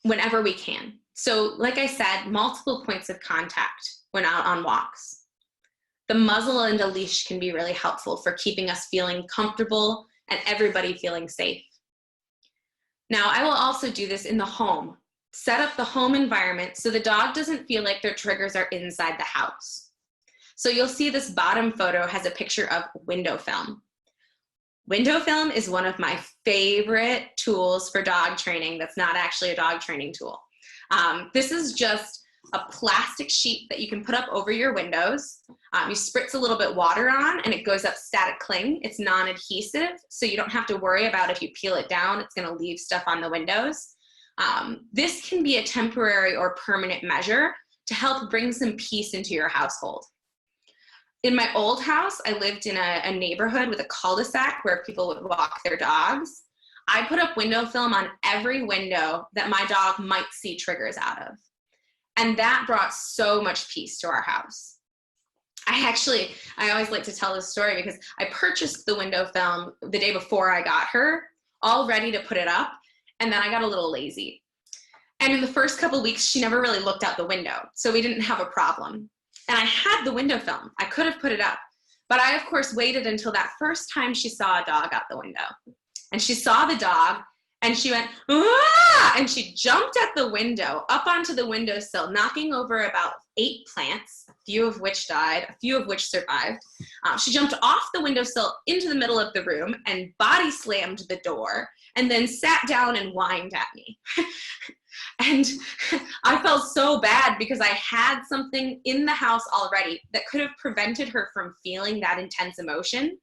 Speaker 1: whenever we can. So like I said, multiple points of contact when out on walks. The muzzle and a leash can be really helpful for keeping us feeling comfortable and everybody feeling safe. Now, I will also do this in the home. Set up the home environment so the dog doesn't feel like their triggers are inside the house. So you'll see this bottom photo has a picture of window film. Window film is one of my favorite tools for dog training that's not actually a dog training tool. This is just a plastic sheet that you can put up over your windows. You spritz a little bit water on and it goes up static cling. It's non-adhesive, so you don't have to worry about if you peel it down, it's gonna leave stuff on the windows. This can be a temporary or permanent measure to help bring some peace into your household. In my old house, I lived in a neighborhood with a cul-de-sac where people would walk their dogs. I put up window film on every window that my dog might see triggers out of. And that brought so much peace to our house. I always like to tell this story because I purchased the window film the day before I got her, all ready to put it up, and then I got a little lazy. And in the first couple weeks, she never really looked out the window, so we didn't have a problem. And I had the window film. I could have put it up, but I, of course, waited until that first time she saw a dog out the window. And she saw the dog, and she went, "Ah!" And she jumped at the window, up onto the windowsill, knocking over about 8 plants, a few of which died, a few of which survived. She jumped off the windowsill into the middle of the room and body slammed the door, and then sat down and whined at me. And I felt so bad because I had something in the house already that could have prevented her from feeling that intense emotion.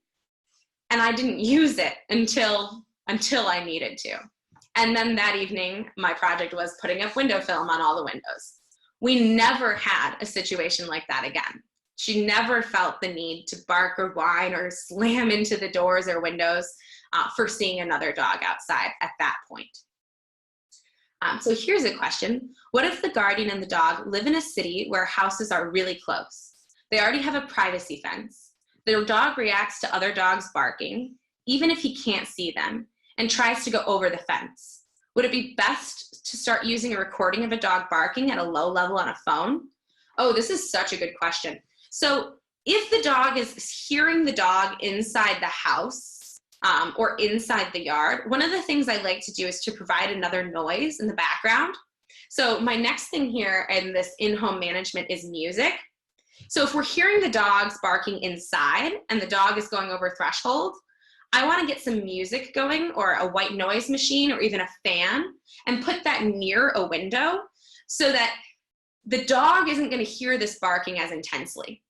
Speaker 1: And I didn't use it until I needed to. And then that evening, my project was putting up window film on all the windows. We never had a situation like that again. She never felt the need to bark or whine or slam into the doors or windows for seeing another dog outside at that point. So here's a question. What if the guardian and the dog live in a city where houses are really close? They already have a privacy fence. The dog reacts to other dogs barking, even if he can't see them, and tries to go over the fence. Would it be best to start using a recording of a dog barking at a low level on a phone? Oh, this is such a good question. So if the dog is hearing the dog inside the house or inside the yard, one of the things I like to do is to provide another noise in the background. So my next thing here in this in-home management is music. So if we're hearing the dogs barking inside and the dog is going over threshold, I want to get some music going or a white noise machine or even a fan and put that near a window so that the dog isn't going to hear this barking as intensely.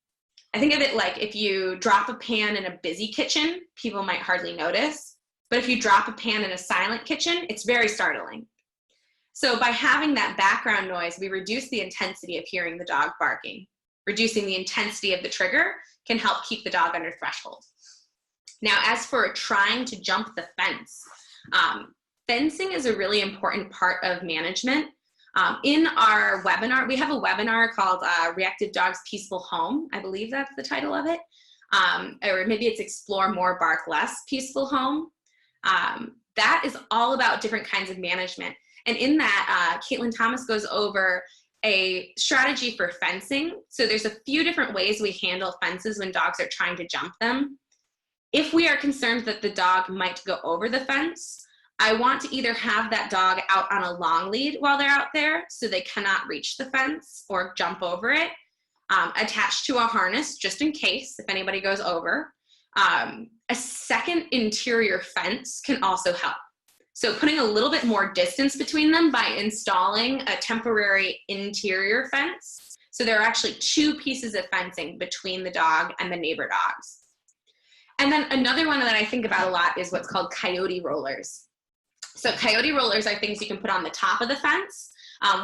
Speaker 1: I think of it like if you drop a pan in a busy kitchen, people might hardly notice. But if you drop a pan in a silent kitchen, it's very startling. So by having that background noise, we reduce the intensity of hearing the dog barking. Reducing the intensity of the trigger can help keep the dog under threshold. Now, as for trying to jump the fence, fencing is a really important part of management. In our webinar, we have a webinar called Reactive Dogs Peaceful Home. I believe that's the title of it. Or maybe it's Explore More, Bark Less Peaceful Home. That is all about different kinds of management. And in that, Caitlin Thomas goes over a strategy for fencing. So there's a few different ways we handle fences when dogs are trying to jump them. If we are concerned that the dog might go over the fence, I want to either have that dog out on a long lead while they're out there so they cannot reach the fence or jump over it, attached to a harness just in case if anybody goes over. A second interior fence can also help. So putting a little bit more distance between them by installing a temporary interior fence. So there are actually two pieces of fencing between the dog and the neighbor dogs. And then another one that I think about a lot is what's called Coyote Rollers. So Coyote Rollers are things you can put on the top of the fence.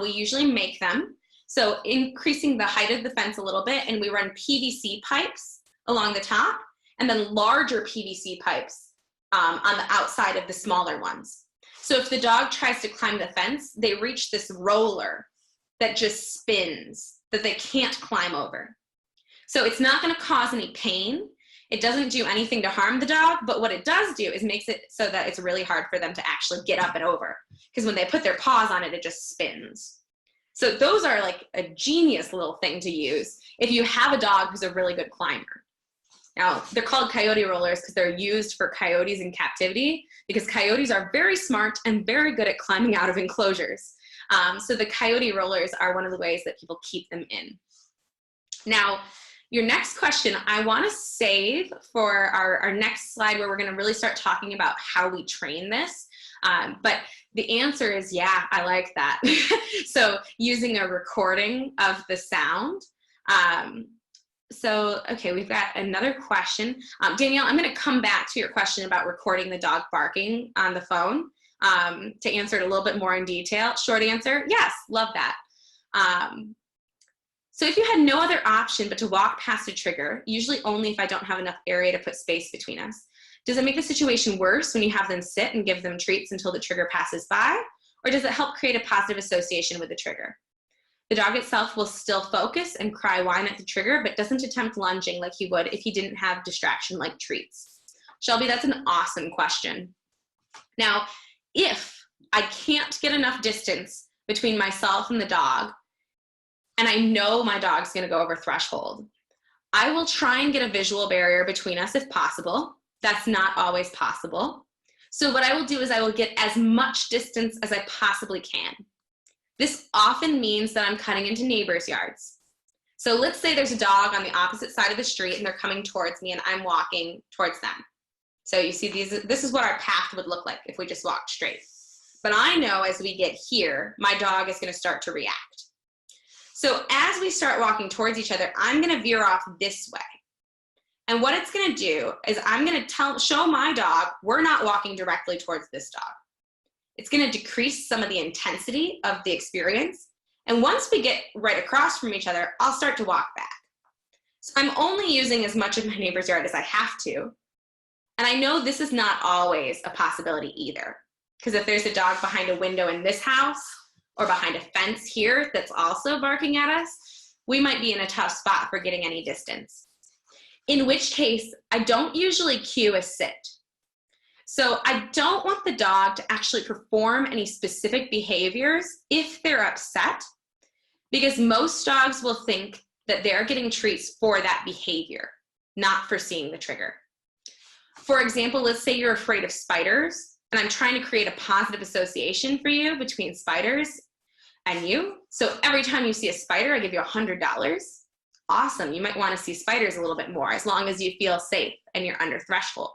Speaker 1: We usually make them. So increasing the height of the fence a little bit, and we run PVC pipes along the top, and then larger PVC pipes on the outside of the smaller ones. So if the dog tries to climb the fence, they reach this roller that just spins that they can't climb over. So it's not going to cause any pain. It doesn't do anything to harm the dog, but what it does do is makes it so that it's really hard for them to actually get up and over. Because when they put their paws on it, it just spins. So those are like a genius little thing to use if you have a dog who's a really good climber. Now, they're called coyote rollers because they're used for coyotes in captivity because coyotes are very smart and very good at climbing out of enclosures. So the coyote rollers are one of the ways that people keep them in. Now, your next question, I want to save for our next slide where we're going to really start talking about how we train this. But the answer is, yeah, I like that. So using a recording of the sound. So, okay, we've got another question. Danielle, I'm going to come back to your question about recording the dog barking on the phone to answer it a little bit more in detail. Short answer, yes, love that. So if you had no other option but to walk past a trigger, usually only if I don't have enough area to put space between us, does it make the situation worse when you have them sit and give them treats until the trigger passes by? Or does it help create a positive association with the trigger? The dog itself will still focus and cry whine at the trigger, but doesn't attempt lunging like he would if he didn't have distraction like treats. Shelby, that's an awesome question. Now, if I can't get enough distance between myself and the dog, and I know my dog's gonna go over threshold, I will try and get a visual barrier between us if possible. That's not always possible. So what I will do is I will get as much distance as I possibly can. This often means that I'm cutting into neighbors' yards. So let's say there's a dog on the opposite side of the street and they're coming towards me and I'm walking towards them. So you see this is what our path would look like if we just walked straight. but I know as we get here, my dog is going to start to react. So as we start walking towards each other, I'm going to veer off this way. And what it's going to do is I'm going to show my dog we're not walking directly towards this dog. It's going to decrease some of the intensity of the experience. And once we get right across from each other, I'll start to walk back. So I'm only using as much of my neighbor's yard as I have to. And I know this is not always a possibility either. Because if there's a dog behind a window in this house or behind a fence here that's also barking at us, we might be in a tough spot for getting any distance. In which case, I don't usually cue a sit. So I don't want the dog to actually perform any specific behaviors if they're upset, because most dogs will think that they're getting treats for that behavior, not for seeing the trigger. For example, let's say you're afraid of spiders, and I'm trying to create a positive association for you between spiders and you. So every time you see a spider, I give you $100. Awesome, you might want to see spiders a little bit more, as long as you feel safe and you're under threshold.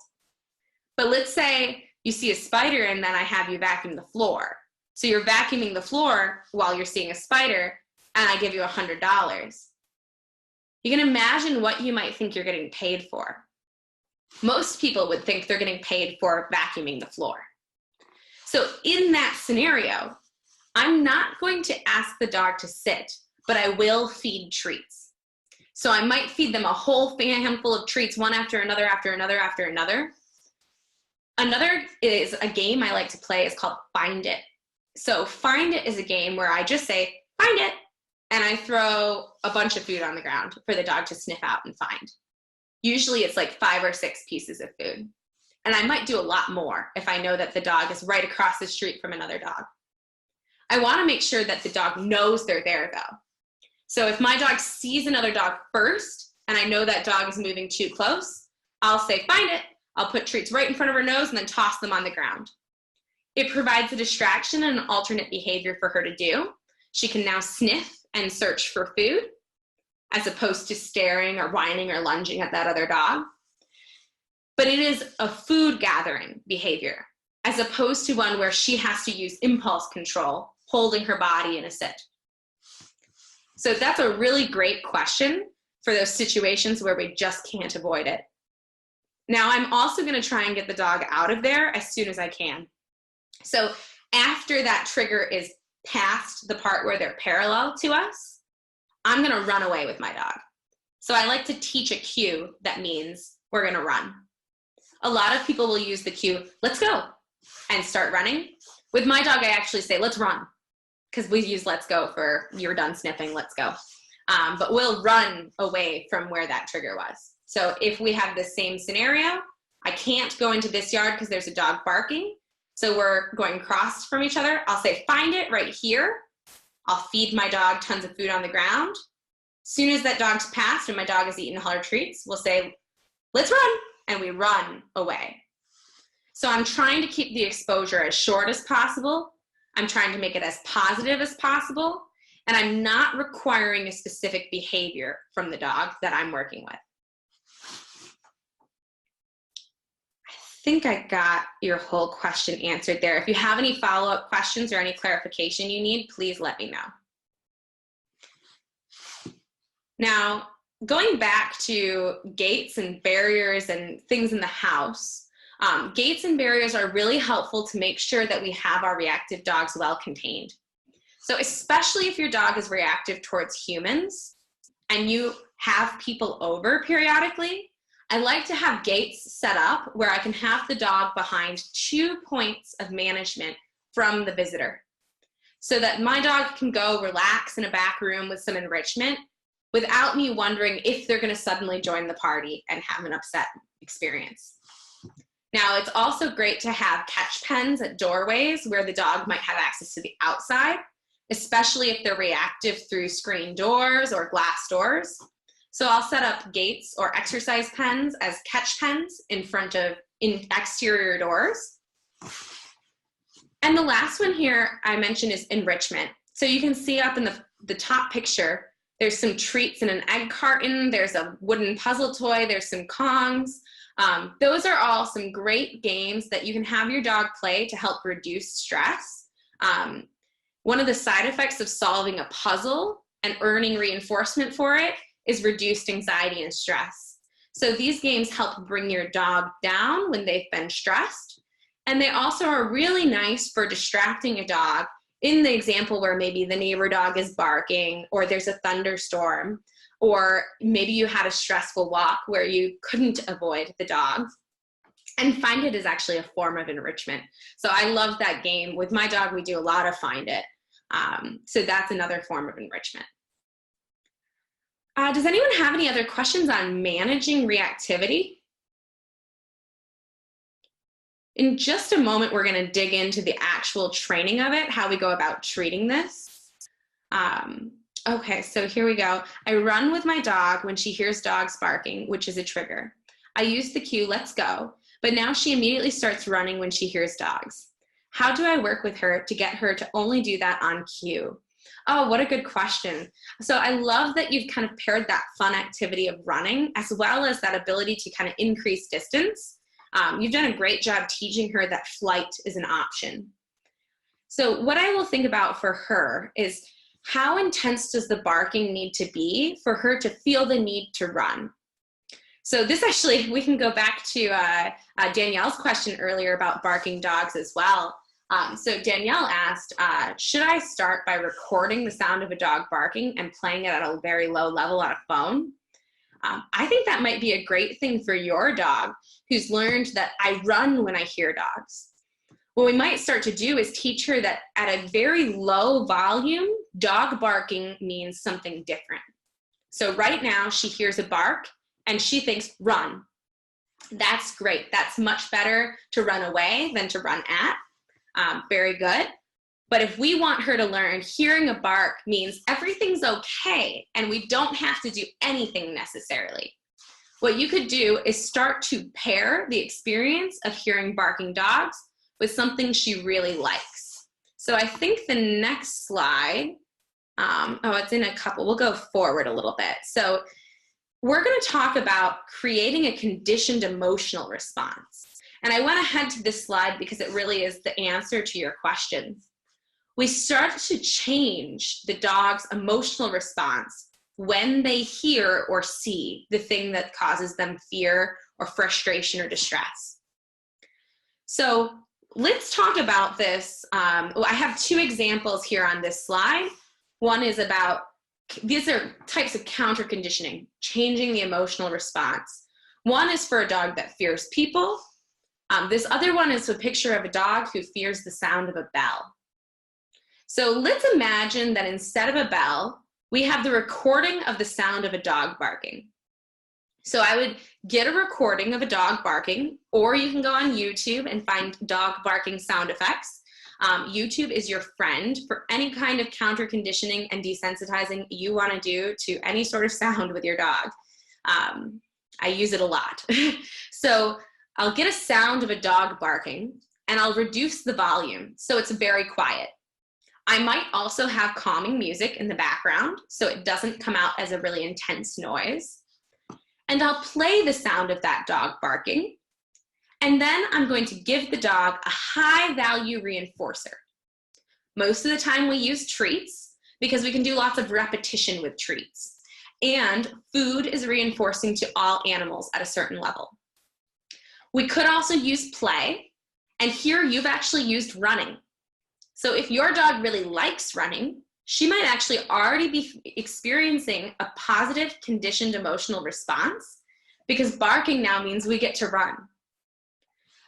Speaker 1: But let's say you see a spider and then I have you vacuum the floor. So you're vacuuming the floor while you're seeing a spider, and I give you $100. You can imagine what you might think you're getting paid for. Most people would think they're getting paid for vacuuming the floor. So in that scenario, I'm not going to ask the dog to sit, but I will feed treats. So I might feed them a whole handful of treats, one after another, after another, after another. Another is a game I like to play. It's called Find It. So Find It is a game where I just say, find it, and I throw a bunch of food on the ground for the dog to sniff out and find. Usually it's like 5 or 6 pieces of food. And I might do a lot more if I know that the dog is right across the street from another dog. I want to make sure that the dog knows they're there though. So if my dog sees another dog first, and I know that dog is moving too close, I'll say, find it. I'll put treats right in front of her nose and then toss them on the ground. It provides a distraction and an alternate behavior for her to do. She can now sniff and search for food, as opposed to staring or whining or lunging at that other dog. But it is a food gathering behavior, as opposed to one where she has to use impulse control, holding her body in a sit. So that's a really great question for those situations where we just can't avoid it. Now, I'm also going to try and get the dog out of there as soon as I can. So after that trigger is past the part where they're parallel to us, I'm going to run away with my dog. So I like to teach a cue that means we're going to run. A lot of people will use the cue, let's go, and start running. With my dog, I actually say, let's run, because we use let's go for you're done sniffing, let's go. But we'll run away from where that trigger was. So if we have the same scenario, I can't go into this yard because there's a dog barking. So we're going across from each other. I'll say, find it right here. I'll feed my dog tons of food on the ground. As soon as that dog's passed and my dog has eaten all her treats, we'll say, let's run, and we run away. So I'm trying to keep the exposure as short as possible. I'm trying to make it as positive as possible, and I'm not requiring a specific behavior from the dog that I'm working with. I think I got your whole question answered there. If you have any follow-up questions or any clarification you need, please let me know. Now, going back to gates and barriers and things in the house, gates and barriers are really helpful to make sure that we have our reactive dogs well contained. So especially if your dog is reactive towards humans and you have people over periodically, I like to have gates set up where I can have the dog behind 2 points of management from the visitor, so that my dog can go relax in a back room with some enrichment without me wondering if they're going to suddenly join the party and have an upset experience. Now, it's also great to have catch pens at doorways where the dog might have access to the outside, especially if they're reactive through screen doors or glass doors. So I'll set up gates or exercise pens as catch pens in front of exterior doors. And the last one here I mentioned is enrichment. So you can see up in the top picture, there's some treats in an egg carton, there's a wooden puzzle toy, there's some Kongs. Those are all some great games that you can have your dog play to help reduce stress. One of the side effects of solving a puzzle and earning reinforcement for it is reduced anxiety and stress. So these games help bring your dog down when they've been stressed. And they also are really nice for distracting a dog in the example where maybe the neighbor dog is barking or there's a thunderstorm, or maybe you had a stressful walk where you couldn't avoid the dog. And Find It is actually a form of enrichment. So I love that game. With my dog, we do a lot of Find It. So that's another form of enrichment. Does anyone have any other questions on managing reactivity? In just a moment, we're going to dig into the actual training of it, how we go about treating this. Okay, so here we go. I run with my dog when she hears dogs barking, which is a trigger. I use the cue, let's go, but now she immediately starts running when she hears dogs. How do I work with her to get her to only do that on cue? Oh, what a good question. So I love that you've kind of paired that fun activity of running as well as that ability to kind of increase distance. You've done a great job teaching her that flight is an option. So what I will think about for her is, how intense does the barking need to be for her to feel the need to run? So this actually, we can go back to Danielle's question earlier about barking dogs as well. So Danielle asked, should I start by recording the sound of a dog barking and playing it at a very low level on a phone? I think that might be a great thing for your dog who's learned that I run when I hear dogs. What we might start to do is teach her that at a very low volume, dog barking means something different. So right now she hears a bark and she thinks run. That's great. That's much better to run away than to run at. Very good. But if we want her to learn, hearing a bark means everything's okay and we don't have to do anything necessarily. What you could do is start to pair the experience of hearing barking dogs with something she really likes. So I think the next slide, it's in a couple, we'll go forward a little bit. So we're going to talk about creating a conditioned emotional response. And I went ahead to this slide because it really is the answer to your questions. We start to change the dog's emotional response when they hear or see the thing that causes them fear or frustration or distress. So let's talk about this. I have two examples here on this slide. One is about, these are types of counter conditioning, changing the emotional response. One is for a dog that fears people. This other one is a picture of a dog who fears the sound of a bell. So let's imagine that instead of a bell, we have the recording of the sound of a dog barking. So I would get a recording of a dog barking, or you can go on YouTube and find dog barking sound effects. YouTube is your friend for any kind of counter conditioning and desensitizing you want to do to any sort of sound with your dog. I use it a lot. So I'll get a sound of a dog barking and I'll reduce the volume so it's very quiet. I might also have calming music in the background so it doesn't come out as a really intense noise. And I'll play the sound of that dog barking. And then I'm going to give the dog a high value reinforcer. Most of the time we use treats because we can do lots of repetition with treats. And food is reinforcing to all animals at a certain level. We could also use play. And here you've actually used running. So if your dog really likes running, she might actually already be experiencing a positive conditioned emotional response because barking now means we get to run.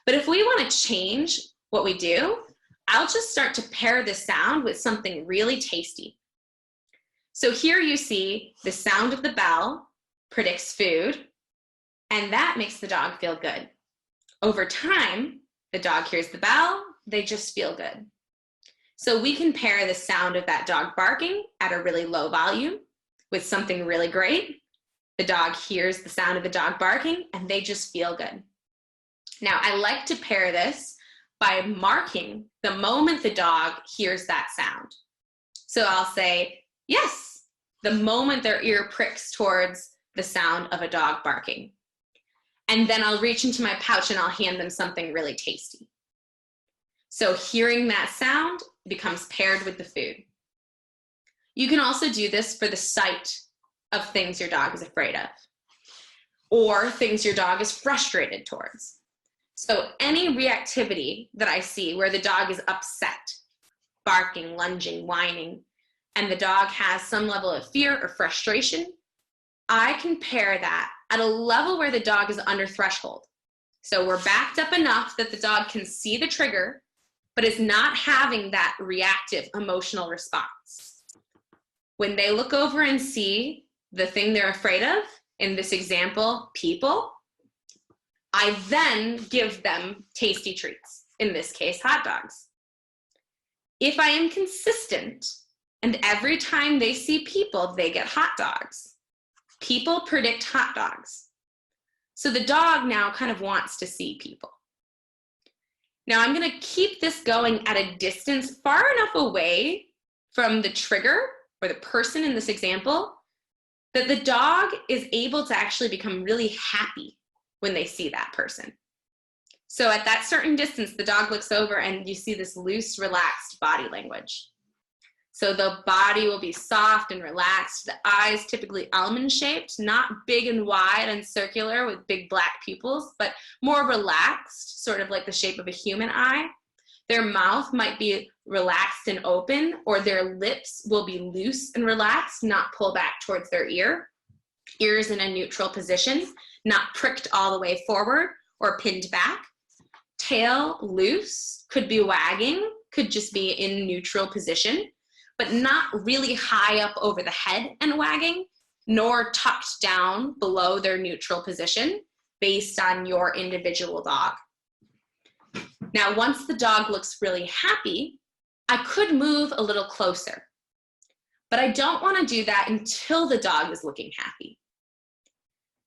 Speaker 1: But if we want to change what we do, I'll just start to pair the sound with something really tasty. So here you see the sound of the bell predicts food, and that makes the dog feel good. Over time, the dog hears the bell, they just feel good. So we can pair the sound of that dog barking at a really low volume with something really great. The dog hears the sound of the dog barking and they just feel good. Now, I like to pair this by marking the moment the dog hears that sound. So I'll say, yes, the moment their ear pricks towards the sound of a dog barking. And then I'll reach into my pouch and I'll hand them something really tasty. So hearing that sound becomes paired with the food. You can also do this for the sight of things your dog is afraid of, or things your dog is frustrated towards. So any reactivity that I see where the dog is upset, barking, lunging, whining, and the dog has some level of fear or frustration, I can pair that at a level where the dog is under threshold. So we're backed up enough that the dog can see the trigger, but is not having that reactive emotional response. When they look over and see the thing they're afraid of, in this example, people, I then give them tasty treats, in this case, hot dogs. If I am consistent and every time they see people, they get hot dogs, people predict hot dogs. So the dog now kind of wants to see people. Now I'm going to keep this going at a distance far enough away from the trigger or the person in this example that the dog is able to actually become really happy when they see that person. So at that certain distance, the dog looks over and you see this loose, relaxed body language. So the body will be soft and relaxed. The eyes typically almond-shaped, not big and wide and circular with big black pupils, but more relaxed, sort of like the shape of a human eye. Their mouth might be relaxed and open, or their lips will be loose and relaxed, not pull back towards their ear. Ears in a neutral position, not pricked all the way forward or pinned back. Tail loose, could be wagging, could just be in neutral position, but not really high up over the head and wagging, nor tucked down below their neutral position based on your individual dog. Now, once the dog looks really happy, I could move a little closer, but I don't want to do that until the dog is looking happy.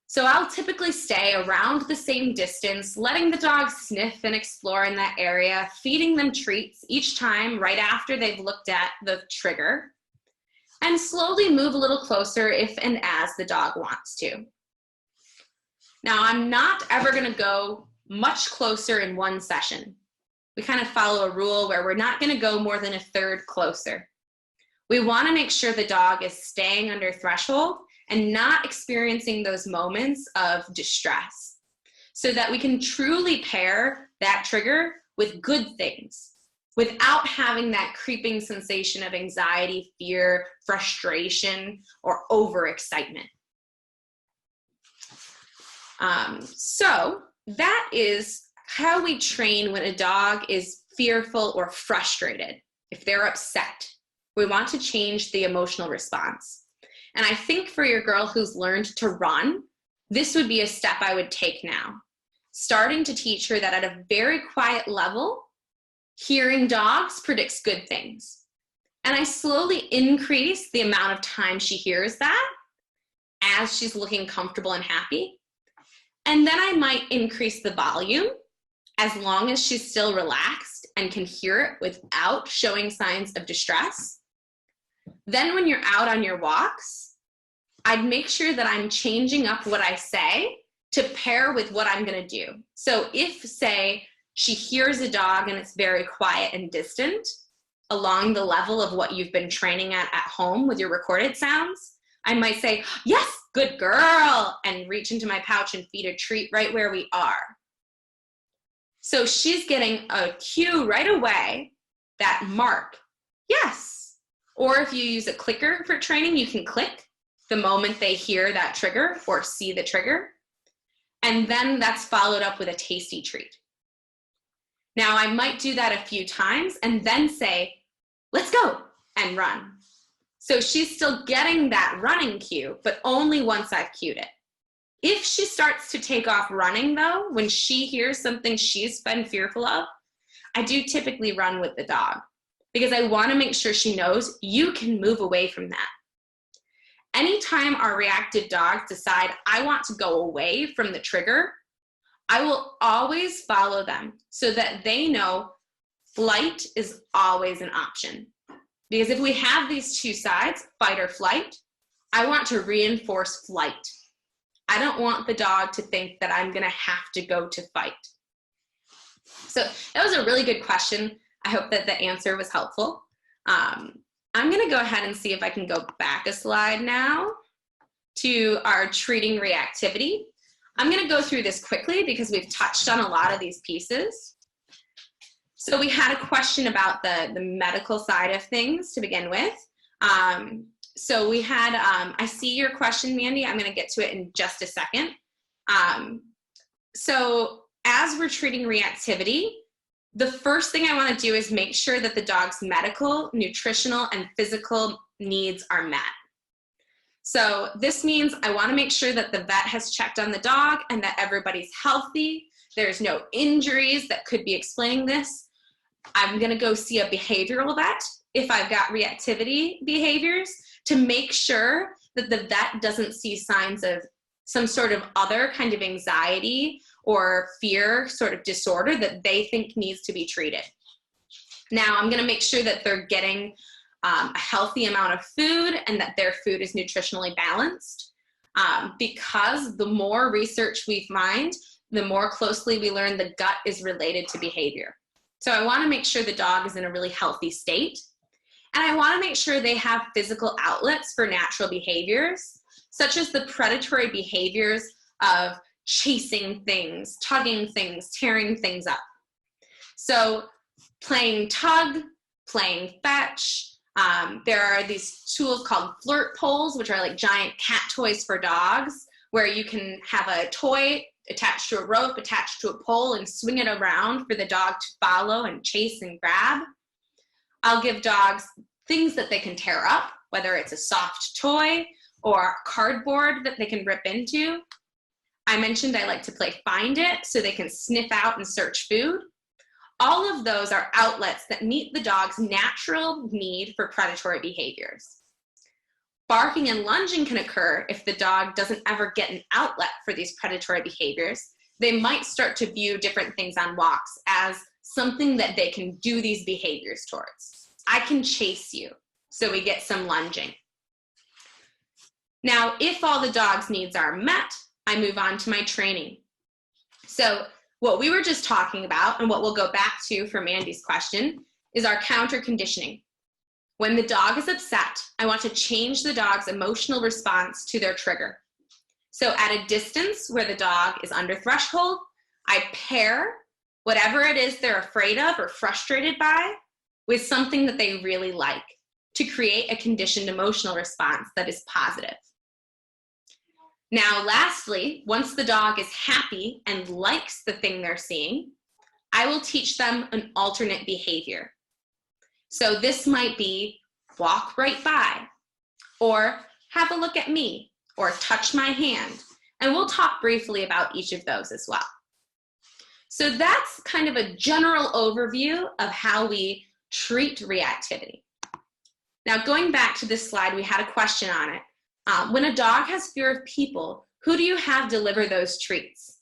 Speaker 1: So I'll typically stay around the same distance, letting the dog sniff and explore in that area, feeding them treats each time right after they've looked at the trigger, and slowly move a little closer if and as the dog wants to. Now, I'm not ever going to go much closer in one session. We kind of follow a rule where we're not going to go more than a third closer. We want to make sure the dog is staying under threshold and not experiencing those moments of distress, so that we can truly pair that trigger with good things without having that creeping sensation of anxiety, fear, frustration, or overexcitement. So that is how we train when a dog is fearful or frustrated. If they're upset, we want to change the emotional response. And I think for your girl who's learned to run, this would be a step I would take now. Starting to teach her that at a very quiet level, hearing dogs predicts good things. And I slowly increase the amount of time she hears that as she's looking comfortable and happy. And then I might increase the volume as long as she's still relaxed and can hear it without showing signs of distress. Then when you're out on your walks, I'd make sure that I'm changing up what I say to pair with what I'm going to do. So if, say, she hears a dog and it's very quiet and distant, along the level of what you've been training at home with your recorded sounds, I might say, yes, good girl, and reach into my pouch and feed a treat right where we are. So she's getting a cue right away, that mark, yes. Or if you use a clicker for training, you can click the moment they hear that trigger or see the trigger. And then that's followed up with a tasty treat. Now I might do that a few times and then say, let's go, and run. So she's still getting that running cue, but only once I've cued it. If she starts to take off running though, when she hears something she's been fearful of, I do typically run with the dog because I want to make sure she knows you can move away from that. Anytime our reactive dogs decide I want to go away from the trigger, I will always follow them so that they know flight is always an option. Because if we have these two sides, fight or flight, I want to reinforce flight. I don't want the dog to think that I'm gonna have to go to fight. So that was a really good question. I hope that the answer was helpful. I'm gonna go ahead and see if I can go back a slide now to our treating reactivity. I'm gonna go through this quickly because we've touched on a lot of these pieces. So we had a question about the medical side of things to begin with. So we had, I see your question, Mandy. I'm gonna get to it in just a second. So as we're treating reactivity, the first thing I wanna do is make sure that the dog's medical, nutritional, and physical needs are met. So this means I wanna make sure that the vet has checked on the dog and that everybody's healthy. There's no injuries that could be explaining this. I'm gonna go see a behavioral vet if I've got reactivity behaviors to make sure that the vet doesn't see signs of some sort of other kind of anxiety or fear sort of disorder that they think needs to be treated. Now, I'm gonna make sure that they're getting a healthy amount of food and that their food is nutritionally balanced, because the more research we find, the more closely we learn the gut is related to behavior. So I wanna make sure the dog is in a really healthy state. And I wanna make sure they have physical outlets for natural behaviors, such as the predatory behaviors of chasing things, tugging things, tearing things up. So playing tug, playing fetch. There are these tools called flirt poles, which are like giant cat toys for dogs, where you can have a toy attached to a rope, attached to a pole, and swing it around for the dog to follow and chase and grab. I'll give dogs things that they can tear up, whether it's a soft toy or cardboard that they can rip into. I mentioned I like to play find it so they can sniff out and search food. All of those are outlets that meet the dog's natural need for predatory behaviors. Barking and lunging can occur if the dog doesn't ever get an outlet for these predatory behaviors. They might start to view different things on walks as something that they can do these behaviors towards. I can chase you, so we get some lunging. Now, if all the dog's needs are met, I move on to my training. So what we were just talking about, and what we'll go back to for Mandy's question, is our counter conditioning. When the dog is upset, I want to change the dog's emotional response to their trigger. So at a distance where the dog is under threshold, I pair whatever it is they're afraid of or frustrated by with something that they really like to create a conditioned emotional response that is positive. Now, lastly, once the dog is happy and likes the thing they're seeing, I will teach them an alternate behavior. So this might be walk right by, or have a look at me, or touch my hand. And we'll talk briefly about each of those as well. So that's kind of a general overview of how we treat reactivity. Now, going back to this slide, we had a question on it. When a dog has fear of people, who do you have deliver those treats?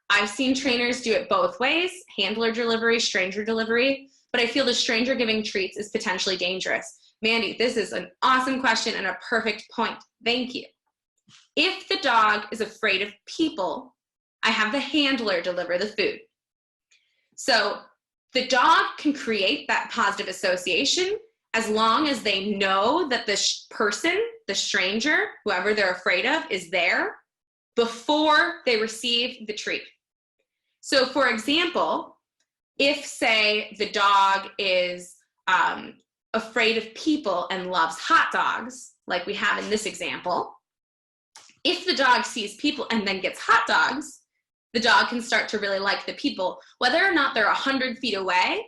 Speaker 1: I've seen trainers do it both ways, handler delivery, stranger delivery, but I feel the stranger giving treats is potentially dangerous. Mandy, this is an awesome question and a perfect point. Thank you. If the dog is afraid of people, I have the handler deliver the food. So the dog can create that positive association as long as they know that the person, the stranger, whoever they're afraid of, is there before they receive the treat. So for example, if, say, the dog is afraid of people and loves hot dogs, like we have in this example, if the dog sees people and then gets hot dogs, the dog can start to really like the people, whether or not they're 100 feet away,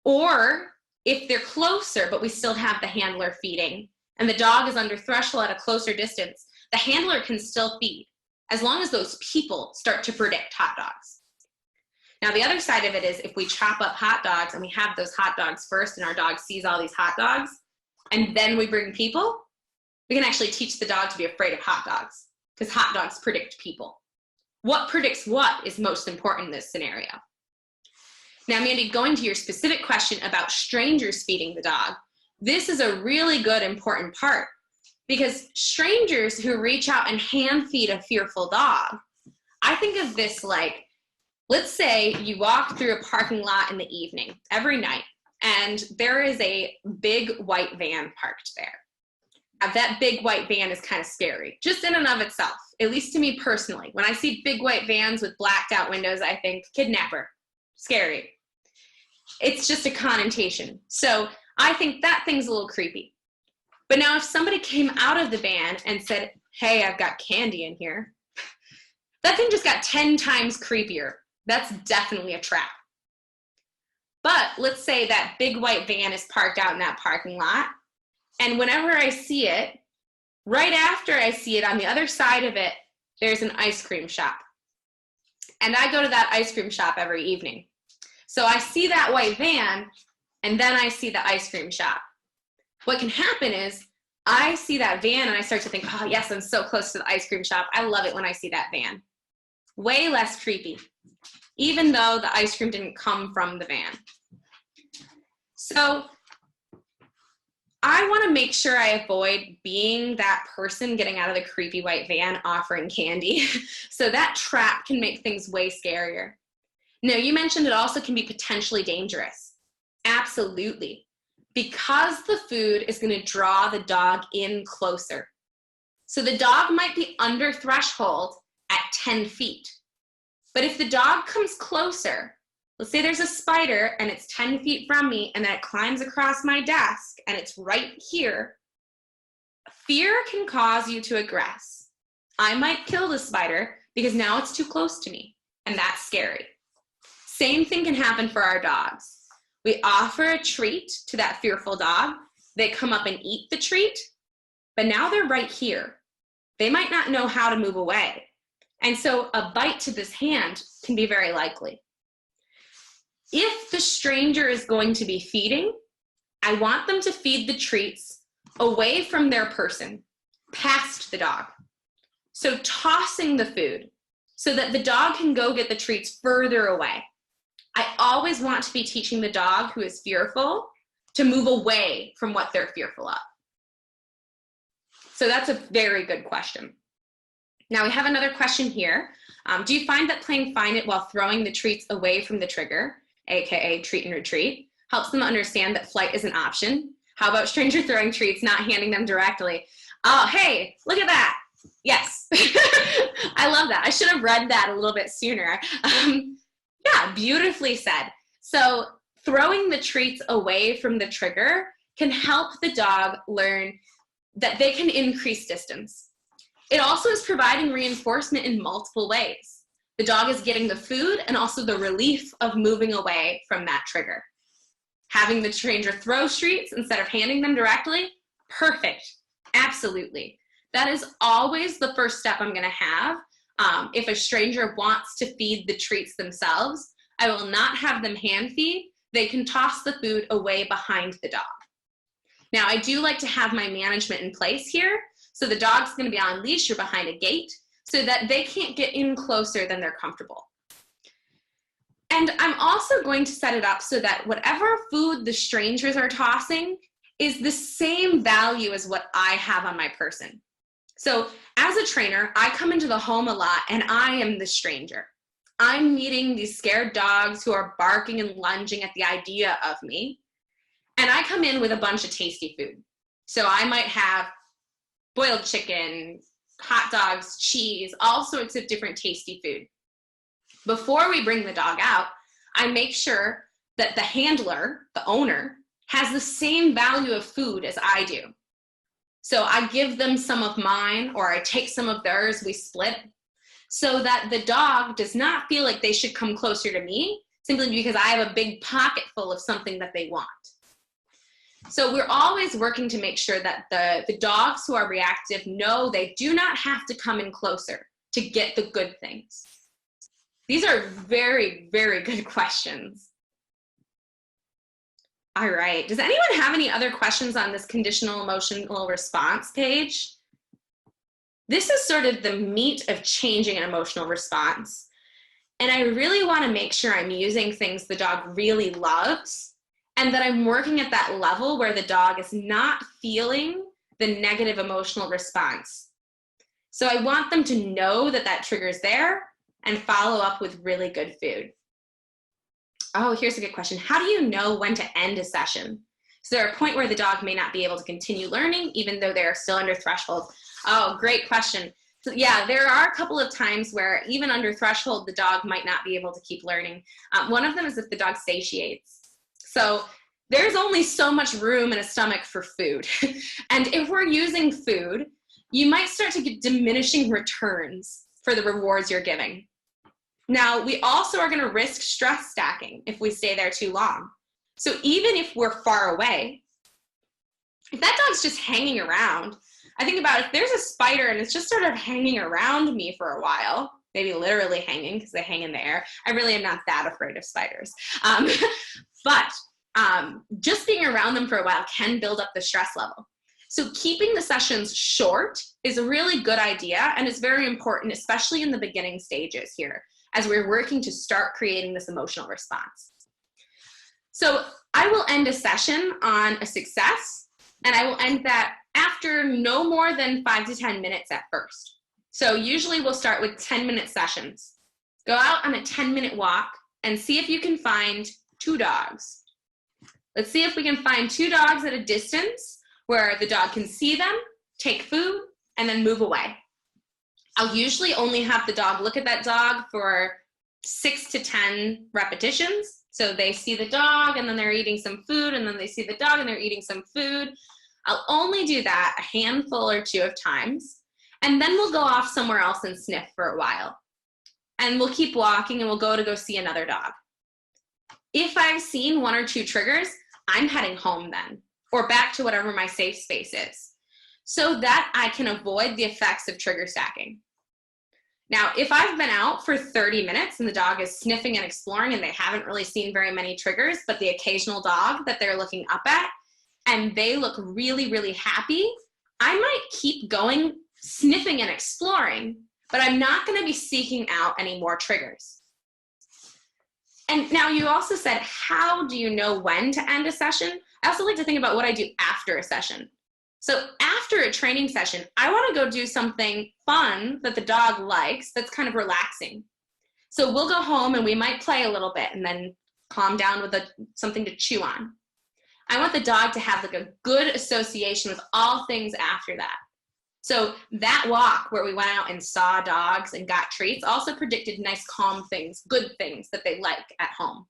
Speaker 1: or if they're closer, but we still have the handler feeding, and the dog is under threshold at a closer distance, the handler can still feed, as long as those people start to predict hot dogs. Now, the other side of it is if we chop up hot dogs and we have those hot dogs first and our dog sees all these hot dogs, and then we bring people, we can actually teach the dog to be afraid of hot dogs, because hot dogs predict people. What predicts what is most important in this scenario. Now, Mandy, going to your specific question about strangers feeding the dog, this is a really good, important part. Because strangers who reach out and hand feed a fearful dog, I think of this like, let's say you walk through a parking lot in the evening every night, and there is a big white van parked there. That big white van is kind of scary, just in and of itself, at least to me personally. When I see big white vans with blacked out windows, I think kidnapper, scary. It's just a connotation. So I think that thing's a little creepy. But now if somebody came out of the van and said, hey, I've got candy in here, that thing just got 10 times creepier. That's definitely a trap. But let's say that big white van is parked out in that parking lot, and whenever I see it, right after I see it, on the other side of it, there's an ice cream shop. And I go to that ice cream shop every evening. So I see that white van, and then I see the ice cream shop. What can happen is I see that van and I start to think, oh yes, I'm so close to the ice cream shop. I love it when I see that van. Way less creepy, even though the ice cream didn't come from the van. So I want to make sure I avoid being that person getting out of the creepy white van offering candy. So that trap can make things way scarier. Now, you mentioned it also can be potentially dangerous. Absolutely. Because the food is going to draw the dog in closer. So the dog might be under threshold at 10 feet. But if the dog comes closer, let's say there's a spider and it's 10 feet from me and then it climbs across my desk and it's right here, fear can cause you to aggress. I might kill the spider because now it's too close to me, and that's scary. Same thing can happen for our dogs. We offer a treat to that fearful dog. They come up and eat the treat, but now they're right here. They might not know how to move away. And so a bite to this hand can be very likely. If the stranger is going to be feeding, I want them to feed the treats away from their person, past the dog. So tossing the food so that the dog can go get the treats further away. I always want to be teaching the dog who is fearful to move away from what they're fearful of. So that's a very good question. Now we have another question here. Do you find that playing Find It while throwing the treats away from the trigger, aka treat and retreat, helps them understand that flight is an option? How about stranger throwing treats, not handing them directly? Oh, hey, look at that. Yes. I love that. I should have read that a little bit sooner. Yeah, beautifully said. So throwing the treats away from the trigger can help the dog learn that they can increase distance. It also is providing reinforcement in multiple ways. The dog is getting the food and also the relief of moving away from that trigger. Having the stranger throw treats instead of handing them directly, perfect, absolutely. That is always the first step I'm gonna have. If a stranger wants to feed the treats themselves, I will not have them hand feed. They can toss the food away behind the dog. Now, I do like to have my management in place here. So the dog's going to be on leash or behind a gate so that they can't get in closer than they're comfortable. And I'm also going to set it up so that whatever food the strangers are tossing is the same value as what I have on my person. So as a trainer, I come into the home a lot and I am the stranger. I'm meeting these scared dogs who are barking and lunging at the idea of me. And I come in with a bunch of tasty food. So I might have boiled chicken, hot dogs, cheese, all sorts of different tasty food. Before we bring the dog out, I make sure that the handler, the owner, has the same value of food as I do. So I give them some of mine, or I take some of theirs, we split, so that the dog does not feel like they should come closer to me simply because I have a big pocket full of something that they want. So we're always working to make sure that the dogs who are reactive know they do not have to come in closer to get the good things. These are very, very good questions. All right, does anyone have any other questions on this conditional emotional response page? This is sort of the meat of changing an emotional response. And I really want to make sure I'm using things the dog really loves, and that I'm working at that level where the dog is not feeling the negative emotional response. So I want them to know that that trigger is there and follow up with really good food. Oh, here's a good question. How do you know when to end a session? Is there a point where the dog may not be able to continue learning even though they're still under threshold? Oh, great question. So yeah, there are a couple of times where even under threshold, the dog might not be able to keep learning. One of them is if the dog satiates. So there's only so much room in a stomach for food. And if we're using food, you might start to get diminishing returns for the rewards you're giving. Now, we also are going to risk stress stacking if we stay there too long. So even if we're far away, if that dog's just hanging around, I think about if there's a spider and it's just sort of hanging around me for a while, maybe literally hanging because they hang in the air. I really am not that afraid of spiders. But just being around them for a while can build up the stress level. So keeping the sessions short is a really good idea, and it's very important, especially in the beginning stages here, as we're working to start creating this emotional response. So I will end a session on a success, and I will end that after no more than 5 to 10 minutes at first. So usually we'll start with 10-minute sessions. Go out on a 10-minute walk and see if you can find 2 dogs. Let's see if we can find 2 dogs at a distance where the dog can see them, take food, and then move away. I'll usually only have the dog look at that dog for 6 to 10 repetitions. So they see the dog and then they're eating some food, and then they see the dog and they're eating some food. I'll only do that a handful or 2 of times, and then we'll go off somewhere else and sniff for a while. And we'll keep walking and we'll go see another dog. If I've seen 1 or 2 triggers, I'm heading home then, or back to whatever my safe space is, so that I can avoid the effects of trigger stacking. Now, if I've been out for 30 minutes and the dog is sniffing and exploring and they haven't really seen very many triggers, but the occasional dog that they're looking up at, and they look really, really happy, I might keep going, sniffing and exploring, but I'm not going to be seeking out any more triggers. And now you also said, how do you know when to end a session? I also like to think about what I do after a session. So after a training session, I want to go do something fun that the dog likes that's kind of relaxing. So we'll go home and we might play a little bit and then calm down with something to chew on. I want the dog to have like a good association with all things after that. So that walk where we went out and saw dogs and got treats also predicted nice, calm things, good things that they like at home.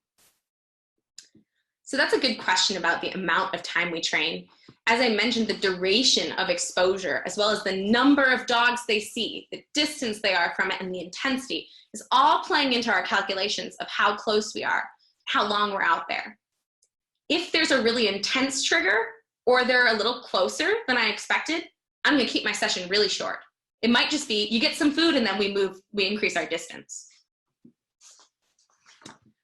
Speaker 1: So that's a good question about the amount of time we train. As I mentioned, the duration of exposure, as well as the number of dogs they see, the distance they are from it, and the intensity is all playing into our calculations of how close we are, how long we're out there. If there's a really intense trigger, or they're a little closer than I expected, I'm going to keep my session really short. It might just be, you get some food and then we increase our distance.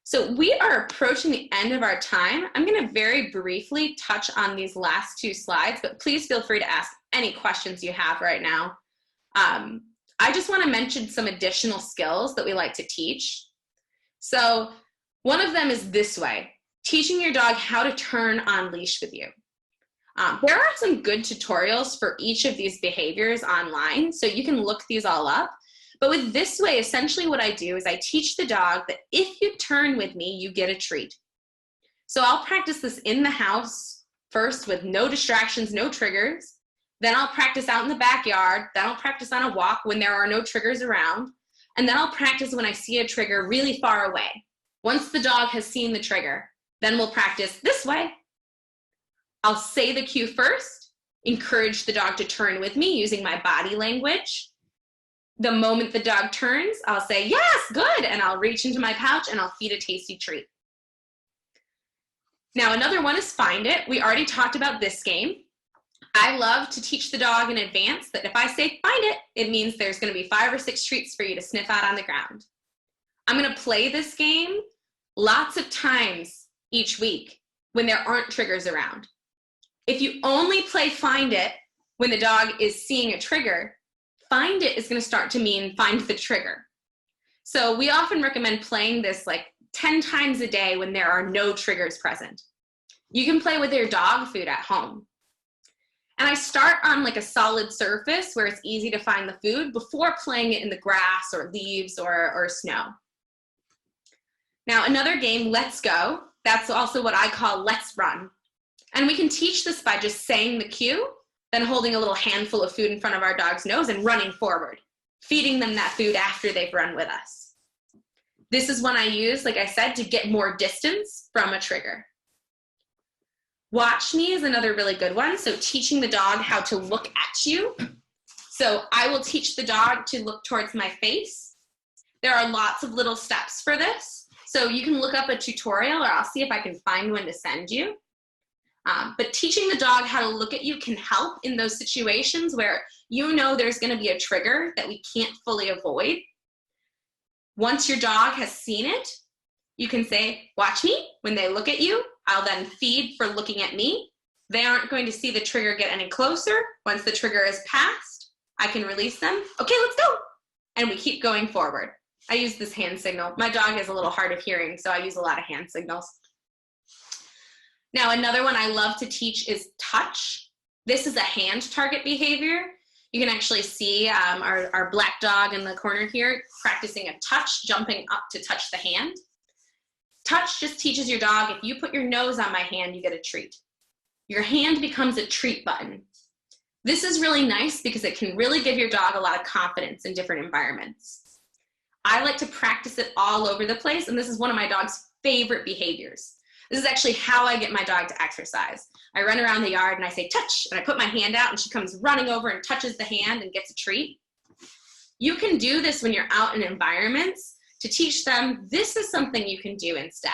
Speaker 1: So we are approaching the end of our time. I'm going to very briefly touch on these last 2 slides, but please feel free to ask any questions you have right now. I just want to mention some additional skills that we like to teach. So one of them is this way, teaching your dog how to turn on leash with you. There are some good tutorials for each of these behaviors online, so you can look these all up. But with this way, essentially what I do is I teach the dog that if you turn with me, you get a treat. So I'll practice this in the house first with no distractions, no triggers. Then I'll practice out in the backyard. Then I'll practice on a walk when there are no triggers around. And then I'll practice when I see a trigger really far away. Once the dog has seen the trigger, then we'll practice this way. I'll say the cue first, encourage the dog to turn with me using my body language. The moment the dog turns, I'll say, yes, good, and I'll reach into my pouch and I'll feed a tasty treat. Now, another one is find it. We already talked about this game. I love to teach the dog in advance that if I say find it, it means there's going to be 5 or 6 treats for you to sniff out on the ground. I'm going to play this game lots of times each week when there aren't triggers around. If you only play find it when the dog is seeing a trigger, find it is going to start to mean find the trigger. So we often recommend playing this like 10 times a day when there are no triggers present. You can play with your dog food at home. And I start on like a solid surface where it's easy to find the food before playing it in the grass or leaves or snow. Now another game, Let's Go, that's also what I call Let's Run. And we can teach this by just saying the cue, then holding a little handful of food in front of our dog's nose and running forward, feeding them that food after they've run with us. This is one I use, like I said, to get more distance from a trigger. Watch Me is another really good one. So teaching the dog how to look at you. So I will teach the dog to look towards my face. There are lots of little steps for this. So you can look up a tutorial, or I'll see if I can find one to send you. But teaching the dog how to look at you can help in those situations where you know there's going to be a trigger that we can't fully avoid. Once your dog has seen it, you can say, watch me. When they look at you, I'll then feed for looking at me. They aren't going to see the trigger get any closer. Once the trigger is passed, I can release them. Okay, let's go. And we keep going forward. I use this hand signal. My dog is a little hard of hearing, so I use a lot of hand signals. Now, another one I love to teach is touch. This is a hand target behavior. You can actually see our black dog in the corner here practicing a touch, jumping up to touch the hand. Touch just teaches your dog, if you put your nose on my hand, you get a treat. Your hand becomes a treat button. This is really nice because it can really give your dog a lot of confidence in different environments. I like to practice it all over the place, and this is one of my dog's favorite behaviors. This is actually how I get my dog to exercise. I run around the yard and I say, touch, and I put my hand out and she comes running over and touches the hand and gets a treat. You can do this when you're out in environments to teach them this is something you can do instead.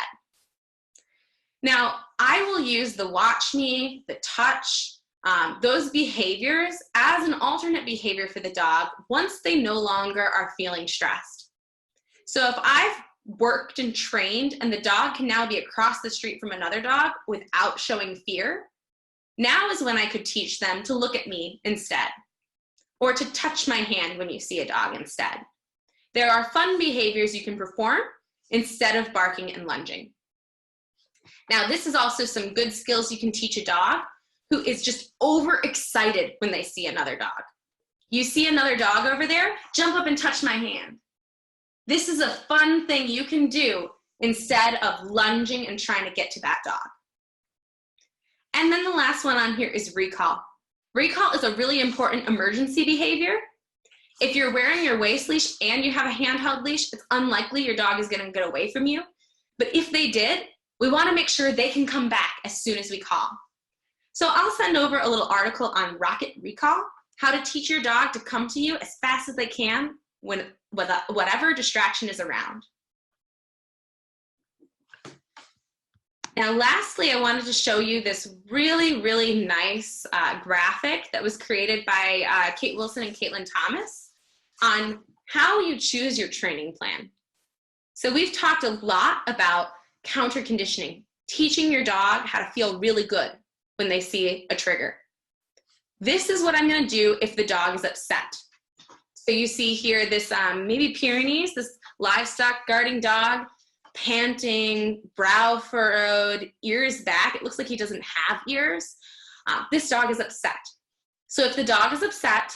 Speaker 1: Now, I will use the watch me, the touch, those behaviors as an alternate behavior for the dog once they no longer are feeling stressed. So if I've worked and trained and the dog can now be across the street from another dog without showing fear, now is when I could teach them to look at me instead, or to touch my hand when you see a dog instead. There are fun behaviors you can perform instead of barking and lunging. Now, this is also some good skills you can teach a dog who is just overexcited when they see another dog. You see another dog over there, jump up and touch my hand. This is a fun thing you can do instead of lunging and trying to get to that dog. And then the last one on here is recall. Recall is a really important emergency behavior. If you're wearing your waist leash and you have a handheld leash, it's unlikely your dog is going to get away from you. But if they did, we want to make sure they can come back as soon as we call. So I'll send over a little article on rocket recall, how to teach your dog to come to you as fast as they can when whatever distraction is around. Now, lastly, I wanted to show you this really, really nice graphic that was created by Kate Wilson and Caitlin Thomas on how you choose your training plan. So we've talked a lot about counter conditioning, teaching your dog how to feel really good when they see a trigger. This is what I'm going to do if the dog is upset. So you see here this maybe Pyrenees, this livestock guarding dog, panting, brow furrowed, ears back. It looks like he doesn't have ears. This dog is upset. So if the dog is upset,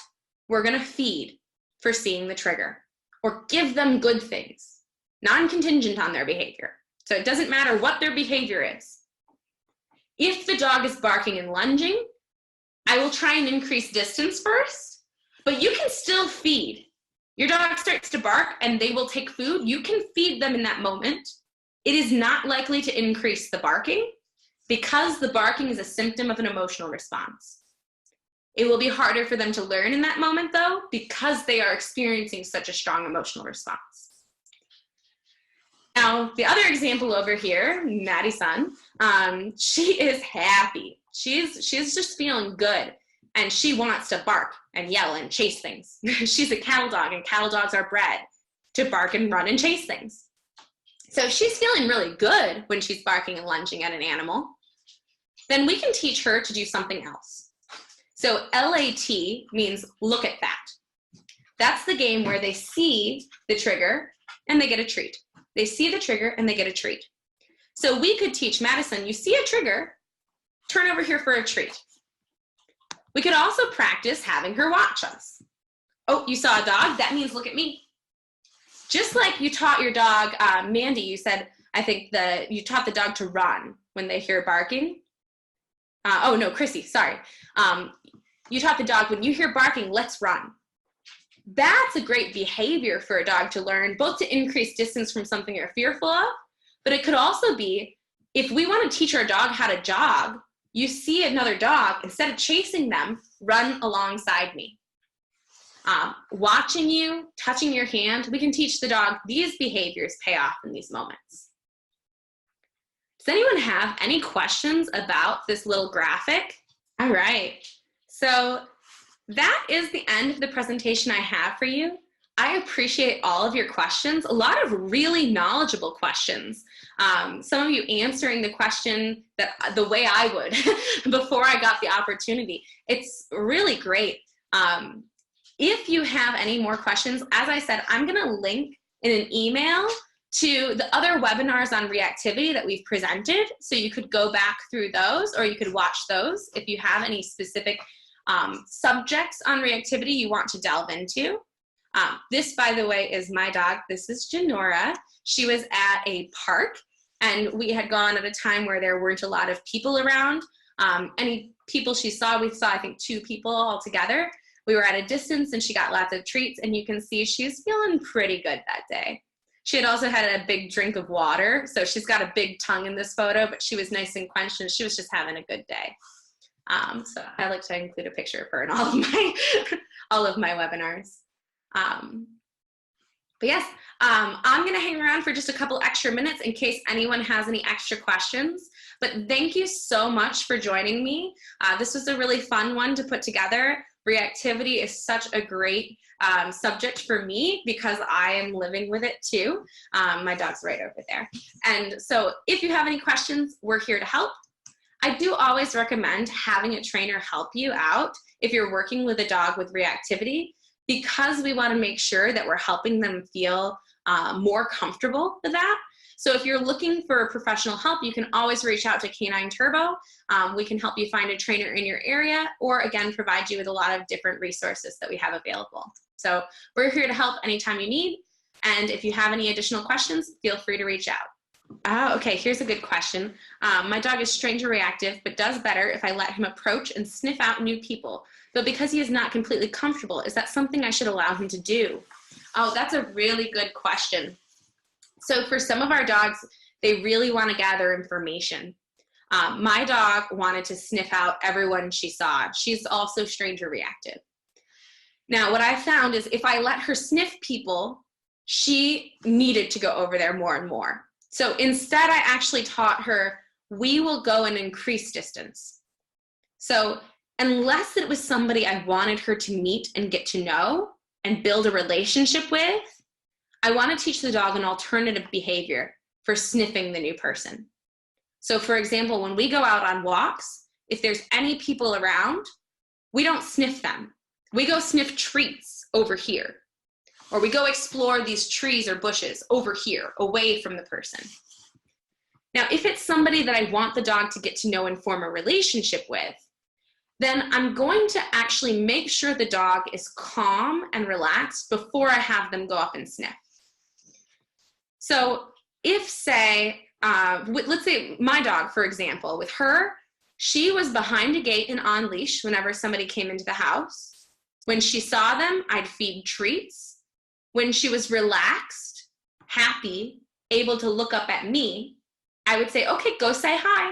Speaker 1: we're going to feed for seeing the trigger or give them good things, non-contingent on their behavior. So it doesn't matter what their behavior is. If the dog is barking and lunging, I will try and increase distance first, but you can still feed. Your dog starts to bark and they will take food. You can feed them in that moment. It is not likely to increase the barking because the barking is a symptom of an emotional response. It will be harder for them to learn in that moment though, because they are experiencing such a strong emotional response. Now, the other example over here, Maddie's son, she is happy. She's just feeling good. And she wants to bark and yell and chase things. She's a cattle dog, and cattle dogs are bred to bark and run and chase things. So she's feeling really good when she's barking and lunging at an animal. Then we can teach her to do something else. So LAT means look at that. That's the game where they see the trigger and they get a treat. They see the trigger and they get a treat. So we could teach Madison, you see a trigger, turn over here for a treat. We could also practice having her watch us. Oh, you saw a dog? That means look at me. Just like you taught your dog, Mandy, you said, I think you taught the dog to run when they hear barking. Oh no, Chrissy, sorry. You taught the dog, when you hear barking, let's run. That's a great behavior for a dog to learn, both to increase distance from something you're fearful of, but it could also be, if we want to teach our dog how to jog, you see another dog, instead of chasing them, run alongside me. Watching you, touching your hand, we can teach the dog these behaviors pay off in these moments. Does anyone have any questions about this little graphic? All right, so that is the end of the presentation I have for you. I appreciate all of your questions, a lot of really knowledgeable questions. Some of you answering the question the way I would before I got the opportunity. It's really great. If you have any more questions, as I said, I'm gonna link in an email to the other webinars on reactivity that we've presented, so you could go back through those, or you could watch those if you have any specific subjects on reactivity you want to delve into. This, by the way, is my dog. This is Janora. She was at a park, and we had gone at a time where there weren't a lot of people around. Any people she saw, we saw, I think, 2 people all together. We were at a distance, and she got lots of treats, and you can see she was feeling pretty good that day. She had also had a big drink of water, so she's got a big tongue in this photo, but she was nice and quenched, and she was just having a good day. So I like to include a picture of her in all of my webinars. But yes, I'm gonna hang around for just a couple extra minutes in case anyone has any extra questions. But thank you so much for joining me. This was a really fun one to put together. Reactivity is such a great subject for me because I am living with it too. My dog's right over there. And so if you have any questions, we're here to help. I do always recommend having a trainer help you out if you're working with a dog with reactivity, because we want to make sure that we're helping them feel more comfortable with that. So if you're looking for professional help, you can always reach out to Canine Turbo. We can help you find a trainer in your area, or again, provide you with a lot of different resources that we have available. So we're here to help anytime you need. And if you have any additional questions, feel free to reach out. Okay, here's a good question. My dog is strange or reactive, but does better if I let him approach and sniff out new people. But because he is not completely comfortable, is that something I should allow him to do? Oh, that's a really good question. So for some of our dogs, they really want to gather information. My dog wanted to sniff out everyone she saw. She's also strange or reactive. Now, what I found is if I let her sniff people, she needed to go over there more and more. So instead, I actually taught her, we will go and increase distance. So unless it was somebody I wanted her to meet and get to know and build a relationship with, I want to teach the dog an alternative behavior for sniffing the new person. So for example, when we go out on walks, if there's any people around, we don't sniff them. We go sniff treats over here. Or we go explore these trees or bushes over here, away from the person. Now, if it's somebody that I want the dog to get to know and form a relationship with, then I'm going to actually make sure the dog is calm and relaxed before I have them go up and sniff. So if, say, let's say my dog, for example, with her, she was behind a gate and on leash whenever somebody came into the house. When she saw them, I'd feed treats. When she was relaxed, happy, able to look up at me, I would say, okay, go say hi.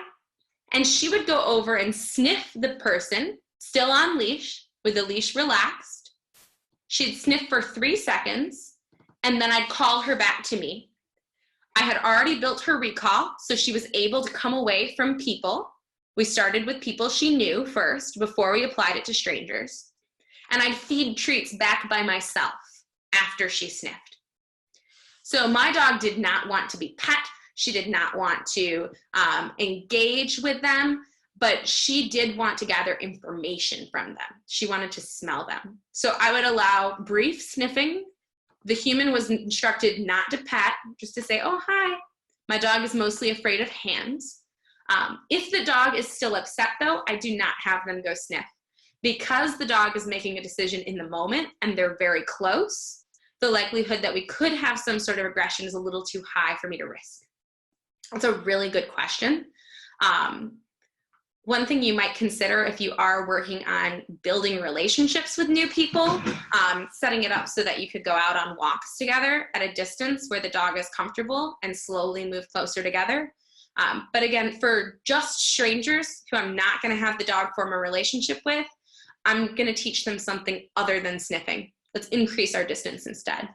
Speaker 1: And she would go over and sniff the person, still on leash, with the leash relaxed. She'd sniff for 3 seconds, and then I'd call her back to me. I had already built her recall, so she was able to come away from people. We started with people she knew first before we applied it to strangers. And I'd feed treats back by myself after she sniffed. So my dog did not want to be pet. She did not want to engage with them, but she did want to gather information from them. She wanted to smell them. So I would allow brief sniffing. The human was instructed not to pet, just to say, oh, hi. My dog is mostly afraid of hands. If the dog is still upset, though, I do not have them go sniff. because the dog is making a decision in the moment and they're very close, the likelihood that we could have some sort of aggression is a little too high for me to risk. That's a really good question. One thing you might consider if you are working on building relationships with new people, setting it up so that you could go out on walks together at a distance where the dog is comfortable and slowly move closer together. But again, for just strangers who I'm not going to have the dog form a relationship with, I'm going to teach them something other than sniffing. Let's increase our distance instead.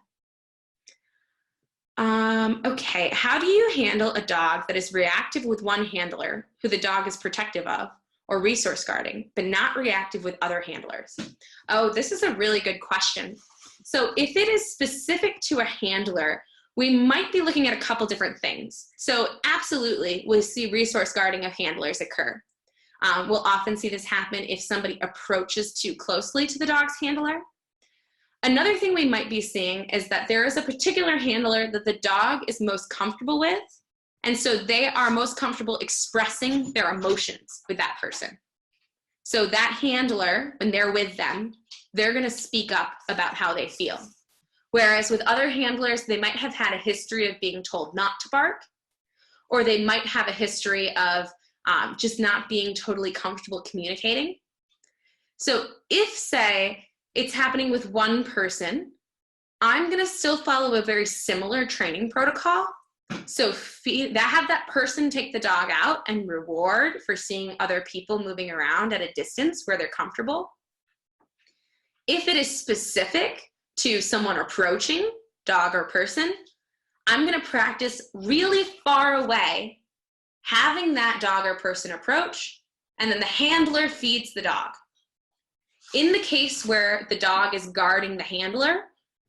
Speaker 1: Okay, how do you handle a dog that is reactive with one handler who the dog is protective of or resource guarding, but not reactive with other handlers? Oh, this is a really good question. So if it is specific to a handler, we might be looking at a couple different things. So absolutely, we'll see resource guarding of handlers occur. We'll often see this happen if somebody approaches too closely to the dog's handler. Another thing we might be seeing is that there is a particular handler that the dog is most comfortable with, and so they are most comfortable expressing their emotions with that person. So that handler, when they're with them, they're going to speak up about how they feel. Whereas with other handlers, they might have had a history of being told not to bark, or they might have a history of just not being totally comfortable communicating. So if, say, it's happening with one person, I'm going to still follow a very similar training protocol. So have that person take the dog out and reward for seeing other people moving around at a distance where they're comfortable. If it is specific to someone approaching, dog or person, I'm going to practice really far away, having that dog or person approach, and then the handler feeds the dog. In the case where the dog is guarding the handler,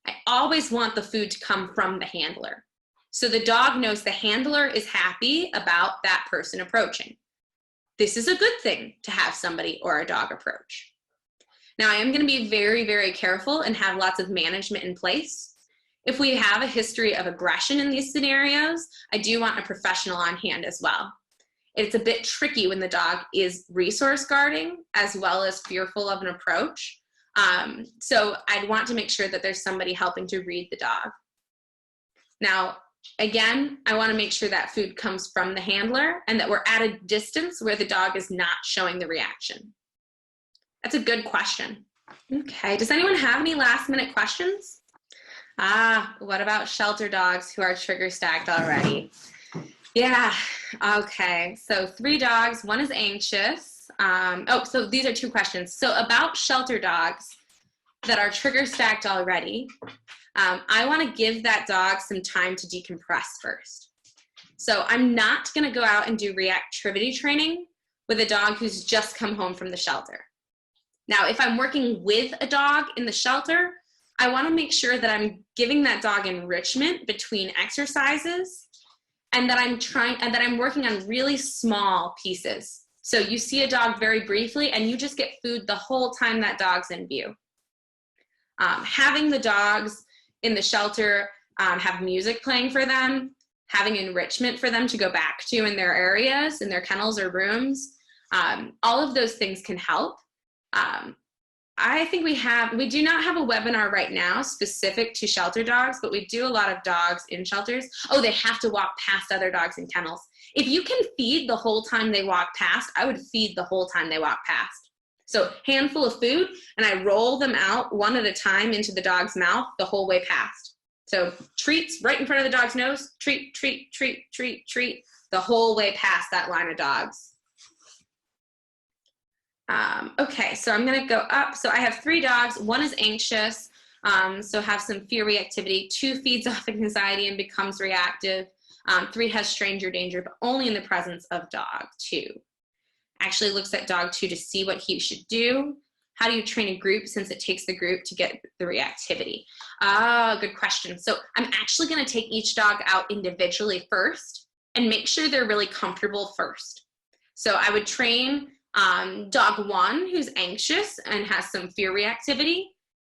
Speaker 1: I always want the food to come from the handler. So the dog knows the handler is happy about that person approaching. This is a good thing to have somebody or a dog approach. Now, I am going to be very, very careful and have lots of management in place. If we have a history of aggression in these scenarios, I do want a professional on hand as well. It's a bit tricky when the dog is resource guarding as well as fearful of an approach. So I'd want to make sure that there's somebody helping to read the dog. Now, again, I want to make sure that food comes from the handler and that we're at a distance where the dog is not showing the reaction. That's a good question. Okay, does anyone have any last minute questions? What about shelter dogs who are trigger stacked already? Yeah, okay, so 3 dogs, one is anxious. So these are 2 questions. So about shelter dogs that are trigger stacked already, I want to give that dog some time to decompress first. So I'm not going to go out and do reactivity training with a dog who's just come home from the shelter. Now, if I'm working with a dog in the shelter, I want to make sure that I'm giving that dog enrichment between exercises and that I'm working on really small pieces. So you see a dog very briefly and you just get food the whole time that dog's in view. Having the dogs in the shelter have music playing for them, having enrichment for them to go back to in their areas, in their kennels or rooms, all of those things can help. I think we do not have a webinar right now specific to shelter dogs, but we do a lot of dogs in shelters. Oh, they have to walk past other dogs in kennels. If you can feed the whole time they walk past, I would feed the whole time they walk past. So handful of food, and I roll them out one at a time into the dog's mouth the whole way past. So treats right in front of the dog's nose, treat, treat, treat, treat, treat, the whole way past that line of dogs. Okay, so I'm going to go up. So I have 3 dogs. 1 is anxious, so have some fear reactivity. 2 feeds off anxiety and becomes reactive. 3 has stranger danger, but only in the presence of dog 2. Actually looks at dog 2 to see what he should do. How do you train a group since it takes the group to get the reactivity? Good question. So I'm actually going to take each dog out individually first and make sure they're really comfortable first. So I would train dog 1 who's anxious and has some fear reactivity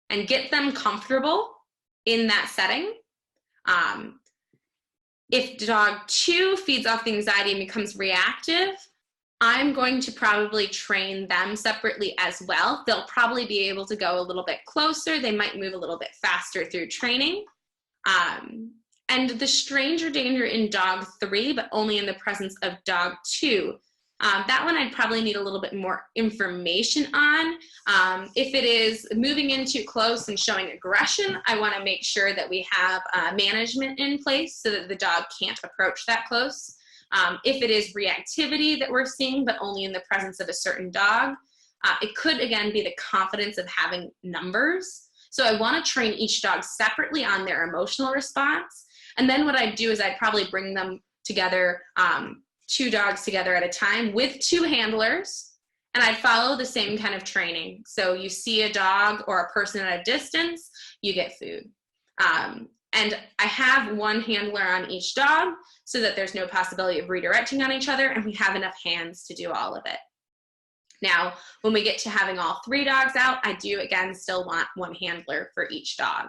Speaker 1: and get them comfortable in that setting. If dog 2 feeds off the anxiety and becomes reactive, I'm going to probably train them separately as well. They'll probably be able to go a little bit closer. They might move a little bit faster through training. And the stranger danger in dog 3, but only in the presence of dog 2. That one I'd probably need a little bit more information on. If it is moving in too close and showing aggression, I want to make sure that we have management in place so that the dog can't approach that close. If it is reactivity that we're seeing, but only in the presence of a certain dog, it could, again, be the confidence of having numbers. So I want to train each dog separately on their emotional response. And then what I'd do is I'd probably bring them together, 2 dogs together at a time with 2 handlers, and I'd follow the same kind of training. So you see a dog or a person at a distance, you get food. And I have 1 handler on each dog so that there's no possibility of redirecting on each other, and we have enough hands to do all of it. Now, when we get to having all 3 dogs out, I do, again, still want 1 handler for each dog.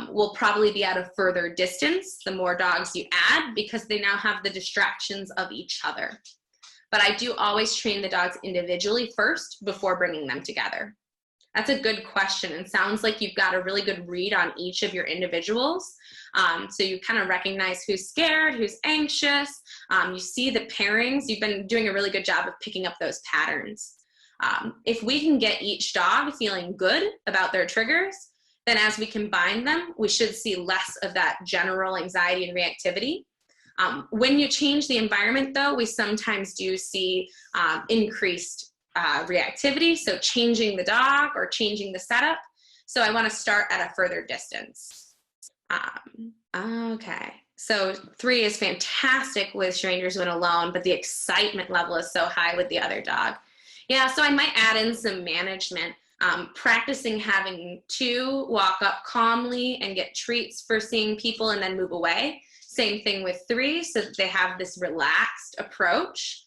Speaker 1: We'll probably be at a further distance the more dogs you add, because they now have the distractions of each other. But I do always train the dogs individually first before bringing them together. That's a good question, and sounds like you've got a really good read on each of your individuals. So you kind of recognize who's scared, who's anxious. You see the pairings. You've been doing a really good job of picking up those patterns. If we can get each dog feeling good about their triggers, then as we combine them, we should see less of that general anxiety and reactivity. When you change the environment, though, we sometimes do see increased reactivity, so changing the dog or changing the setup. So I want to start at a further distance. Okay, so 3 is fantastic with strangers when alone, but the excitement level is so high with the other dog. Yeah, so I might add in some management. Practicing having 2 walk up calmly and get treats for seeing people and then move away. Same thing with 3, so that they have this relaxed approach.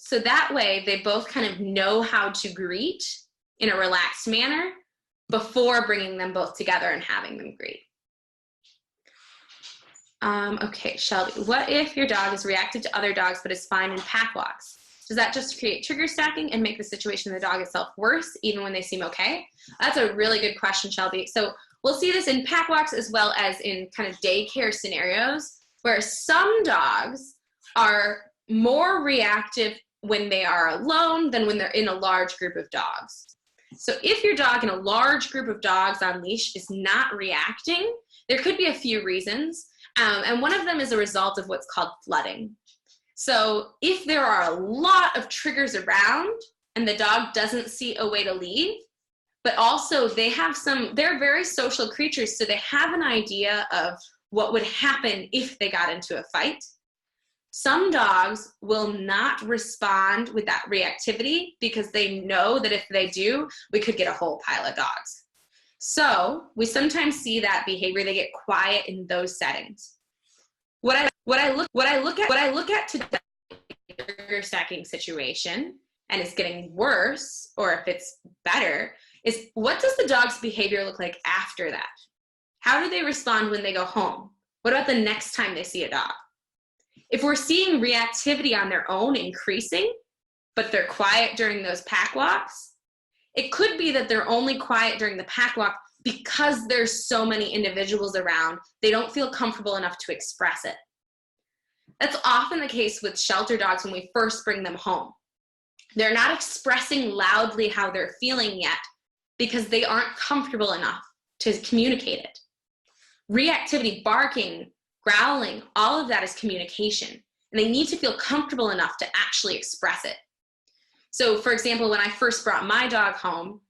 Speaker 1: So that way they both kind of know how to greet in a relaxed manner before bringing them both together and having them greet. Okay, Shelby, what if your dog is reactive to other dogs but is fine in pack walks? Does that just create trigger stacking and make the situation of the dog itself worse, even when they seem okay? That's a really good question, Shelby. So we'll see this in pack walks as well as in kind of daycare scenarios, where some dogs are more reactive when they are alone than when they're in a large group of dogs. So if your dog in a large group of dogs on leash is not reacting, there could be a few reasons. And one of them is a result of what's called flooding. So if there are a lot of triggers around and the dog doesn't see a way to leave, but also they're very social creatures, so they have an idea of what would happen if they got into a fight. Some dogs will not respond with that reactivity because they know that if they do, we could get a whole pile of dogs. So we sometimes see that behavior. They get quiet in those settings. What I look at today, trigger stacking situation, and it's getting worse, or if it's better, is what does the dog's behavior look like after that? How do they respond when they go home? What about the next time they see a dog? If we're seeing reactivity on their own increasing, but they're quiet during those pack walks, it could be that they're only quiet during the pack walk because there's so many individuals around, they don't feel comfortable enough to express it. That's often the case with shelter dogs when we first bring them home. They're not expressing loudly how they're feeling yet because they aren't comfortable enough to communicate it. Reactivity, barking, growling, all of that is communication, and they need to feel comfortable enough to actually express it. So for example, when I first brought my dog home,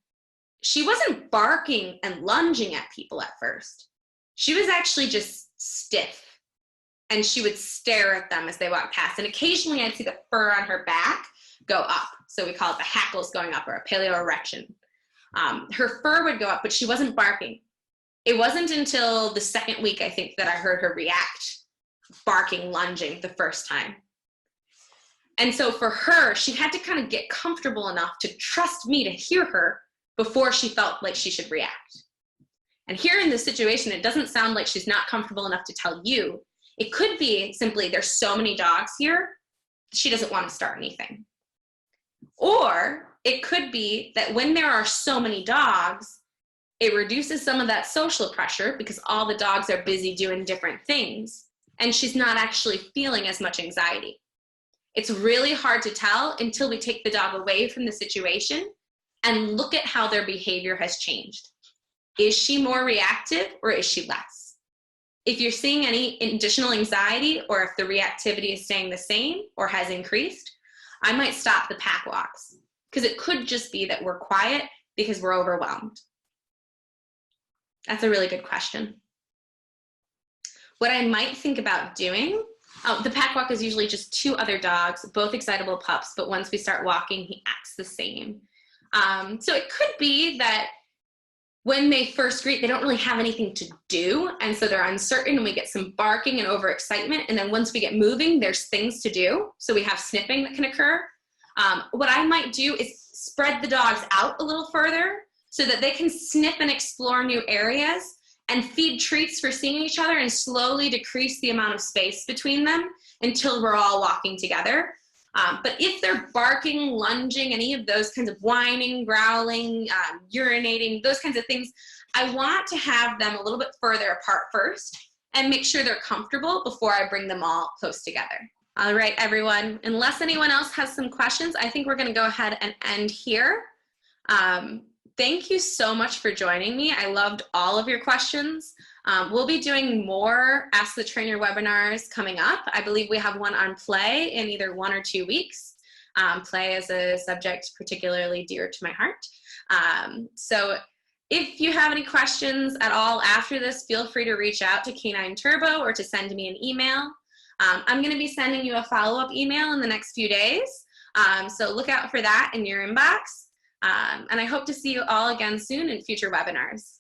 Speaker 1: she wasn't barking and lunging at people at first. She was actually just stiff, and she would stare at them as they walked past. And occasionally I'd see the fur on her back go up. So we call it the hackles going up, or a paleoerection. Her fur would go up, but she wasn't barking. It wasn't until the second week, I think, that I heard her react, barking, lunging the first time. And so for her, she had to kind of get comfortable enough to trust me to hear her before she felt like she should react. And here in this situation, it doesn't sound like she's not comfortable enough to tell you. It could be simply there's so many dogs here she doesn't want to start anything. Or it could be that when there are so many dogs, it reduces some of that social pressure because all the dogs are busy doing different things, and she's not actually feeling as much anxiety. It's really hard to tell until we take the dog away from the situation and look at how their behavior has changed. Is she more reactive or is she less? If you're seeing any additional anxiety, or if the reactivity is staying the same or has increased, I might stop the pack walks, because it could just be that we're quiet because we're overwhelmed. That's a really good question. What I might think about doing, the pack walk is usually just 2 other dogs, both excitable pups, but once we start walking, he acts the same. So it could be that when they first greet, they don't really have anything to do, and so they're uncertain, and we get some barking and overexcitement, and then once we get moving, there's things to do, so we have sniffing that can occur. What I might do is spread the dogs out a little further so that they can sniff and explore new areas and feed treats for seeing each other and slowly decrease the amount of space between them until we're all walking together. But if they're barking, lunging, any of those kinds of whining, growling, urinating, those kinds of things, I want to have them a little bit further apart first and make sure they're comfortable before I bring them all close together. All right, everyone, unless anyone else has some questions, I think we're going to go ahead and end here. Thank you so much for joining me. I loved all of your questions. We'll be doing more Ask the Trainer webinars coming up. I believe we have one on play in either 1 or 2 weeks. Play is a subject particularly dear to my heart. So if you have any questions at all after this, feel free to reach out to Canine Turbo or to send me an email. I'm going to be sending you a follow-up email in the next few days. So look out for that in your inbox. And I hope to see you all again soon in future webinars.